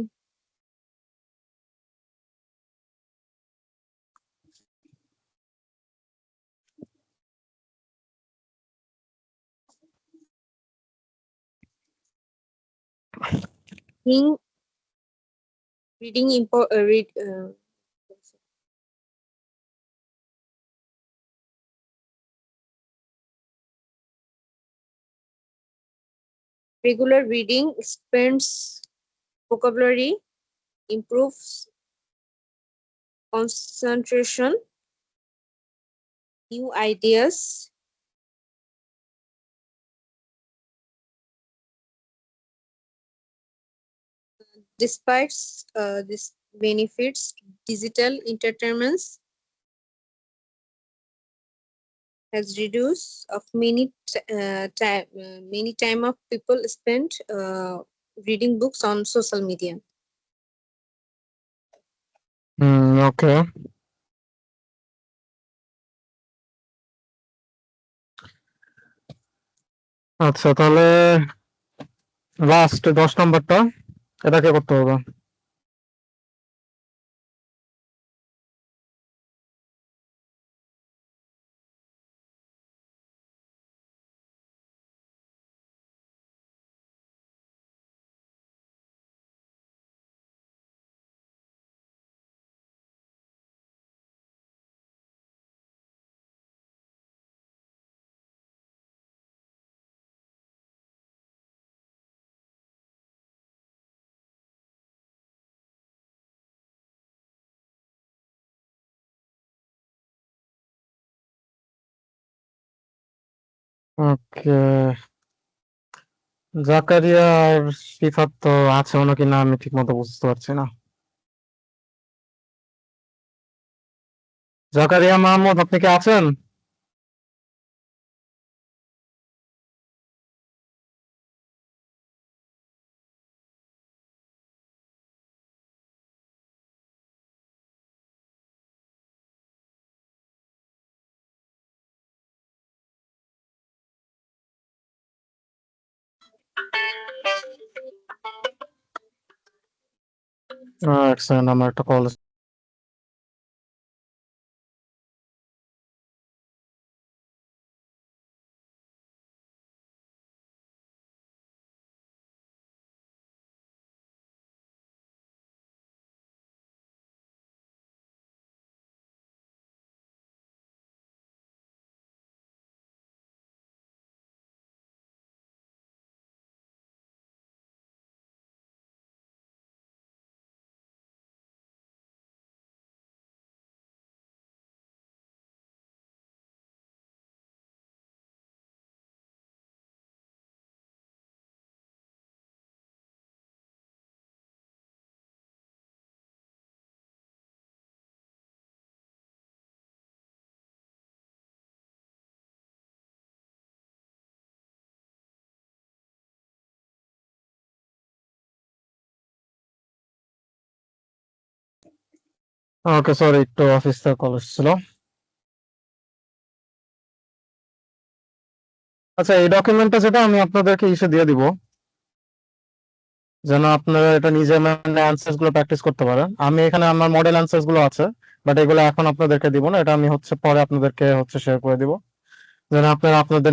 Reading, reading impo- read, regular reading expands vocabulary, improves concentration, new ideas. Despite this benefits, digital entertainments has reduced of many time of people spent reading books on social media. ওকে, আচ্ছা তাহলে last 10 নাম্বারটা, এটাকে করতে হবে। ওকে, জাকারিয়া আর সিফাত তো আছে নাকি না আমি ঠিক মতো বুঝতে পারছি না। জাকারিয়া মাহমুদ, আপনি কি আছেন? এক সেকেন্ড, আমার একটা কল ওকে, সরি, একটু অফিস থেকে কল এসেছিল। আচ্ছা, এই ডকুমেন্টটা যেটা আমি আপনাদেরকে ইসে দিয়ে দিব, যেন আপনারা এটা নিজে মানে অ্যান্সার্স গুলো প্র্যাকটিস করতে পারেন। আমি এখানে আমার মডেল অ্যান্সার্স গুলো আছে, বাট এগুলো এখন আপনাদেরকে দিব না, এটা আমি হচ্ছে পরে আপনাদেরকে হচ্ছে শেয়ার করে দিব, যেন আপনারা আপনাদের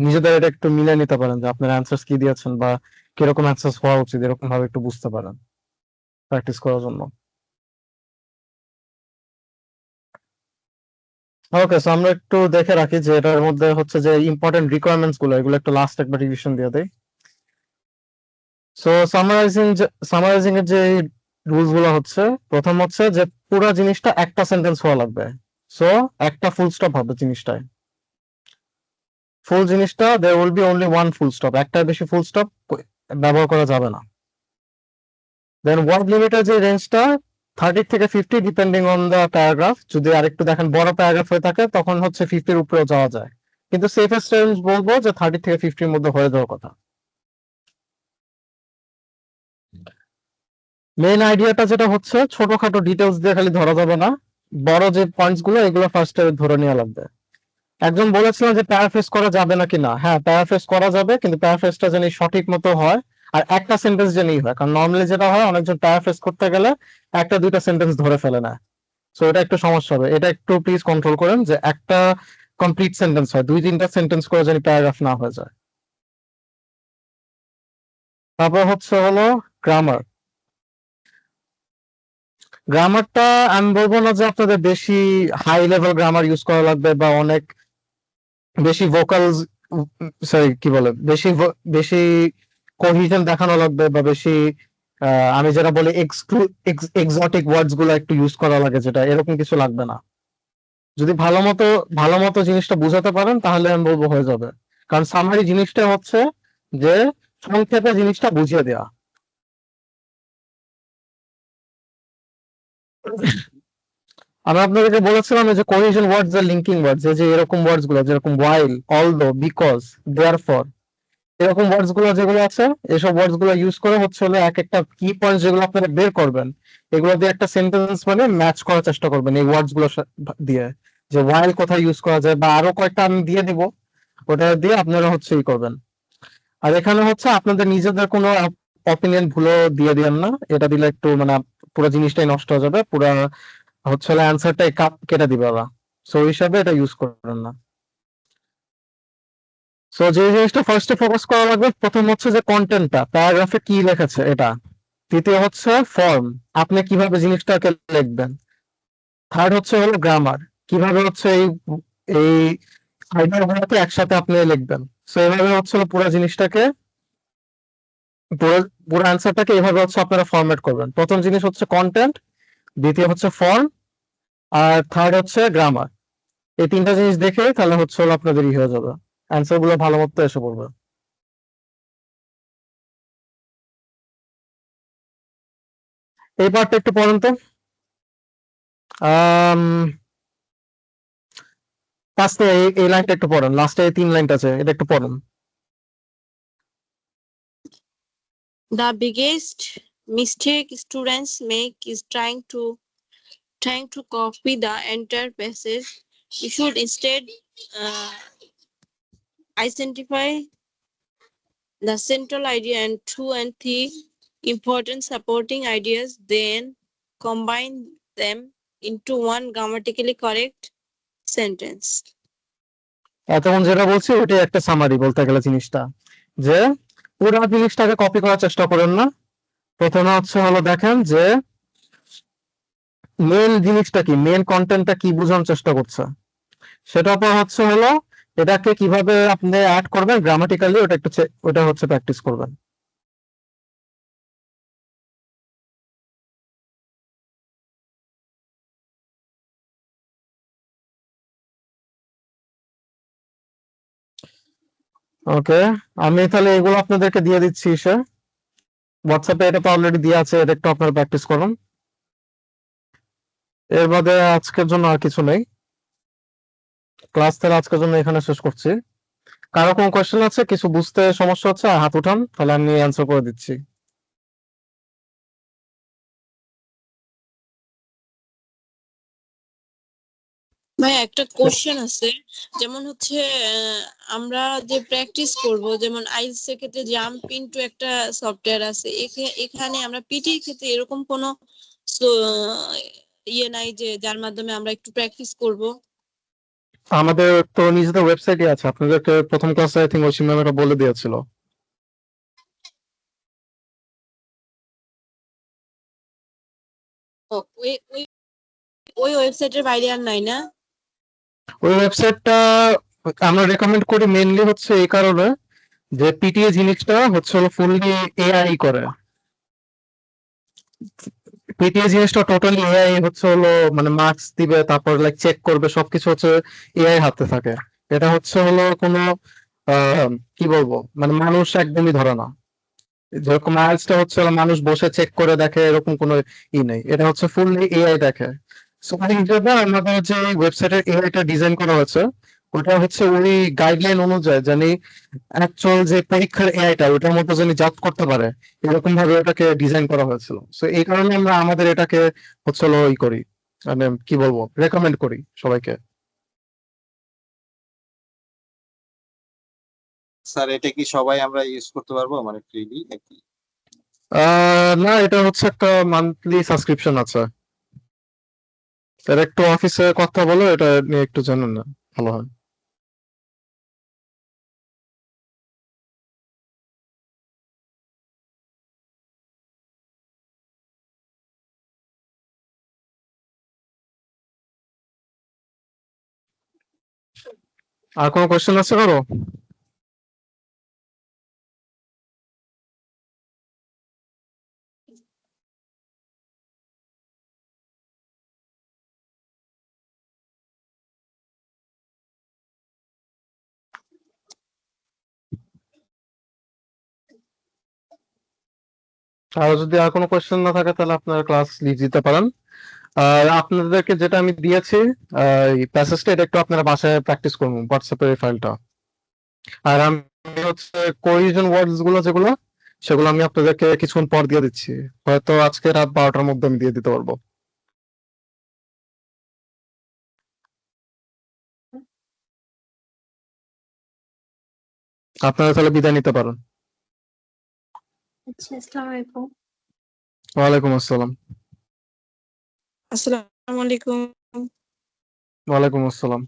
নিজেদের এটা একটু মিলিয়ে নিতে পারেন যে আপনার অ্যান্সার্স কি দিয়েছেন বা কিরকম অ্যান্সার্স হওয়া উচিত, এরকম ভাবে একটু বুঝতে পারেন প্র্যাকটিস করার জন্য। ওকে, সো আমরা একটু দেখে রাখি যে এটার মধ্যে হচ্ছে যে ইম্পর্টেন্ট রিকোয়ারমেন্টস গুলো, এগুলো একটু লাস্ট একবার রিভিশন দিয়ে দেই। সো সামারাইজিং এর যে রুলস গুলো হচ্ছে, প্রথম হচ্ছে যে পুরো জিনিসটা একটা সেন্টেন্স হওয়া লাগবে। সো একটা ফুল স্টপ হবে জিনিসটায়, ফুল জিনিসটা there will be only one full stop, একটা বেশি ফুল স্টপ ব্যবহার করা যাবে না। দেন ওয়ার্ড লিমিটের যে রেঞ্জটা 30 থেকে 50 ডিপেন্ডিং অন দ্য প্যারাগ্রাফ। যদি আরেকটু দেখেন বড় প্যারাগ্রাফ হয়ে থাকে তখন হচ্ছে 50-র উপরেও যাওয়া যায়, কিন্তু সেফেস্ট রেঞ্জ বলবো যে 30 থেকে 50-র মধ্যে হয়ে যাওয়ার কথা। মেইন আইডিয়াটা যেটা হচ্ছে, ছোটখাটো ডিটেলস দিয়ে খালি ধরা যাবে না, বড় যে পয়েন্টস গুলো এগুলো ফার্স্টে ধরে নেওয়া লাগবে। একজন বলেছিলেন যে প্যারাফ্রেজ করা যাবে নাকি না। হ্যাঁ, প্যারাফ্রেজ করা যাবে, কিন্তু প্যারাফ্রেজটা যেন সঠিক মতো হয় আর একটা সেন্টেন্স যেনই হয়, কারণ নর্মালি যেটা হয় অনেকজন প্যারাফ্রেজ করতে গেলে একটা দুইটা সেন্টেন্স ধরে ফেলে না। সো এটা একটু সমস্যা হবে, এটা একটু প্লিজ কন্ট্রোল করেন যে একটা কমপ্লিট সেন্টেন্স হয়, 2-3টা সেন্টেন্স করে যেন প্যারাগ্রাফ না হয়ে যায়। তারপর হচ্ছে হলো গ্রামার। গ্রামারটা আমি বলবো না যে আপনাদের বেশি হাই লেভেল গ্রামার ইউজ করা লাগবে বা অনেক বেশি ভোকালস, সরি কি বলে, বেশি কোহিশন দেখানো লাগবে বা বেশি আমি যেটা বলি এক্সোটিক ওয়ার্ডস গুলো একটু ইউজ করা লাগে, যেটা এরকম কিছু লাগবে না। যদি ভালো মতো জিনিসটা বুঝাতে পারেন তাহলে আমি বলবো হয়ে যাবে, কারণ সামারি জিনিসটা হচ্ছে যে সংক্ষেপে জিনিসটা বুঝিয়ে দেওয়া। আমি আপনাদেরকে বলেছিলাম যে কোহেশন ওয়ার্ডস আর লিঙ্কিং ওয়ার্ডস, যে এরকম ওয়ার্ডস গুলো যেরকম ওয়াইল, অলদো, বিকজ, দেয়ারফর, এরকম ওয়ার্ডস গুলো যেগুলো আছে, এসব ওয়ার্ডস গুলো ইউজ করে হচ্ছে হলো এক একটা কি পয়েন্ট যেগুলো আপনারা বের করবেন, এগুলো দিয়ে একটা সেন্টেন্স মানে ম্যাচ করার চেষ্টা করবেন এই ওয়ার্ডস গুলো দিয়ে, যে ওয়াইল কোথায় ইউজ করা যায়, বা আরো কয়েকটা আমি দিয়ে দিব, ওটা দিয়ে আপনারা হচ্ছে ই করবেন। আর এখানে হচ্ছে আপনাদের নিজেদের কোনো অপিনিয়ন ভুলো দিয়ে দিবেন না, এটা দিলে একটু মানে পুরো জিনিসটাই নষ্ট হয়ে যাবে, পুরো হচ্ছে হলো অ্যান্সারটাই কাপ কেটে দিবে ওরা। সো ওই হিসাবে এটা ইউজ করবেন না। সো যে জিনিসটা ফার্স্টে ফোকাস করা লাগবে, প্রথম হচ্ছে যে কন্টেন্টটা, প্যারাগ্রাফে কি লেখেছে এটা। দ্বিতীয় হচ্ছে ফর্ম, আপনি কিভাবে জিনিসটাকে লিখবেন। থার্ড হচ্ছে হলো গ্রামার, কিভাবে হচ্ছে এই আইডিয়া গুলোকে একসাথে আপনি লিখবেন। সো এইভাবে হচ্ছে হলো পুরো জিনিসটাকে, পুরো পুরো অ্যান্সারটাকে এইভাবে হচ্ছে আপনারা ফরম্যাট করবেন। প্রথম জিনিস হচ্ছে কন্টেন্ট, দ্বিতীয় হচ্ছে ফর্ম, আর থার্ড হচ্ছে গ্রামার। এই তিনটা জিনিস দেখে তাহলে হচ্ছে হলো আপনাদের ই হয়ে যাবে, অ্যান্সার গুলো ভালো মতো এসে পড়বে। এই পার্টটা একটু পড়েন তো। লাস্টে এই লাইনটা একটু পড়েন, লাস্টে 3 লাইনটা আছে, এটা একটু পড়েন। The biggest mistake students make is trying to copy the entire passage. You should instead identify the central idea and 2 and 3 important supporting ideas, then combine them into one grammatically correct sentence. এতক্ষণ যেটা বলছি ওইটাই একটা summary বলতে গেলে জিনিসটা, যে পুরো জিনিসটাকে কপি করার চেষ্টা করেন না। প্রথমে হচ্ছে হলো দেখেন যে মেন জিনিসটা কি, মেন কন্টেন্টটা কি বোঝানোর চেষ্টা করছে, সেটার পর হচ্ছে হলো এটাকে কিভাবে আপনি অ্যাড করবেন গ্রামাটিক্যালি, ওটা হচ্ছে প্র্যাকটিস করবেন। ওকে, আমি তাহলে এগুলো আপনাদেরকে দিয়ে দিচ্ছি এসে হোয়াটসঅ্যাপে, এটা তো অলরেডি দিয়ে আছে, এটা একটু আপনারা প্র্যাকটিস করুন। এর বাদে আজকের জন্য আর কিছু নেই, ক্লাস তাহলে আজকের জন্য এখানে শেষ করছি। কারো কোনো কোয়েশ্চেন আছে, কিছু বুঝতে সমস্যা হচ্ছে হাত উঠান, তাহলে আমি অ্যান্সার করে দিচ্ছি। ভাই একটা কোশ্চেন আছে, যেমন হচ্ছে আমরা যে প্র্যাকটিস করব, যেমন আইএলটিএস এর ক্ষেত্রে জাম্প ইনটু একটা সফটওয়্যার আছে, এখানে আমরা পিটির ক্ষেত্রে এরকম কোনো ইয়ে নাই যে যার মাধ্যমে আমরা একটু প্র্যাকটিস করব? আমাদের তো নিজেদের ওয়েবসাইটই আছে, আপনাদেরকে প্রথম ক্লাসে আই থিঙ্ক অসীম ম্যাম এটা বলে দিয়েছিল। ওই ওই ওই ওয়েবসাইটের বাইরে আর নাই না? ওই ওয়েবসাইটটা আমরা রেকমেন্ড করি মেইনলি হচ্ছে এই কারণে যে পিটিএ জিনিসটা হচ্ছে হলো ফুললি এআই করে। পিটিএ জিনিসটা টোটালি এআই হচ্ছে হলো মানে মার্কস দিবে, তারপর লাইক চেক করবে, সবকিছু হচ্ছে এআই হাতে থাকে। এটা হচ্ছে হলো কোনো কি বলবো মানে মানুষ একদমই ধরে না। যেরকম আইএলটিএসটা হচ্ছে হলো মানুষ বসে চেক করে দেখে, এরকম কোনো নেই, এটা হচ্ছে ফুললি এআই দেখে। সো এই হিসেবে আমাদের যে ওয়েবসাইটের এআইটা ডিজাইন করা হয়েছে ওটা হচ্ছে ওই গাইডলাইন অনুযায়ী জানি অ্যাকচুয়াল যে পরীক্ষার এআইটা ওটার মধ্যে জানি জাজ করতে পারে, এরকম ভাবে ওটাকে ডিজাইন করা হয়েছিল। সো এই কারণে আমরা আমাদের এটাকে হচ্ছে হলো ই করি, মানে কি বলবো রেকমেন্ড করি সবাইকে। স্যার এটা কি সবাই আমরা ইউজ করতে পারবো মানে ফ্রিলি নাকি? না, এটা হচ্ছে একটা মান্থলি সাবস্ক্রিপশন আছে। স্যার একটু অফিসে কথা বলো এটা নিয়ে, একটু জানেন না ভালো হয়। আর কোনো কোয়েশ্চেন আছে কারো? আর যদি আর কোনো কোয়েশ্চেন না থাকে তাহলে আপনারা ক্লাস লিভ দিতে পারেন। আর আপনাদেরকে যেটা আমি দিয়েছি এই প্যাসেজটা, এটা একটু আপনারা বাসায় প্র্যাকটিস করুন হোয়াটসঅ্যাপের এই ফাইলটা। আর আমি হচ্ছে কোরিজন ওয়ার্ডস গুলো যেগুলো সেগুলো আমি আপনাদেরকে কিছুক্ষণ পর দিয়ে দিচ্ছি, হয়তো আজকে রাত 12টার মধ্যে আমি দিয়ে দিতে পারবো। আপনারা তাহলে বিদায় নিতে পারেন। আচ্ছা, আসসালামু আলাইকুম। ওয়ালাইকুম আসসালাম। আসসালামু আলাইকুম। ওয়ালাইকুম আসসালাম।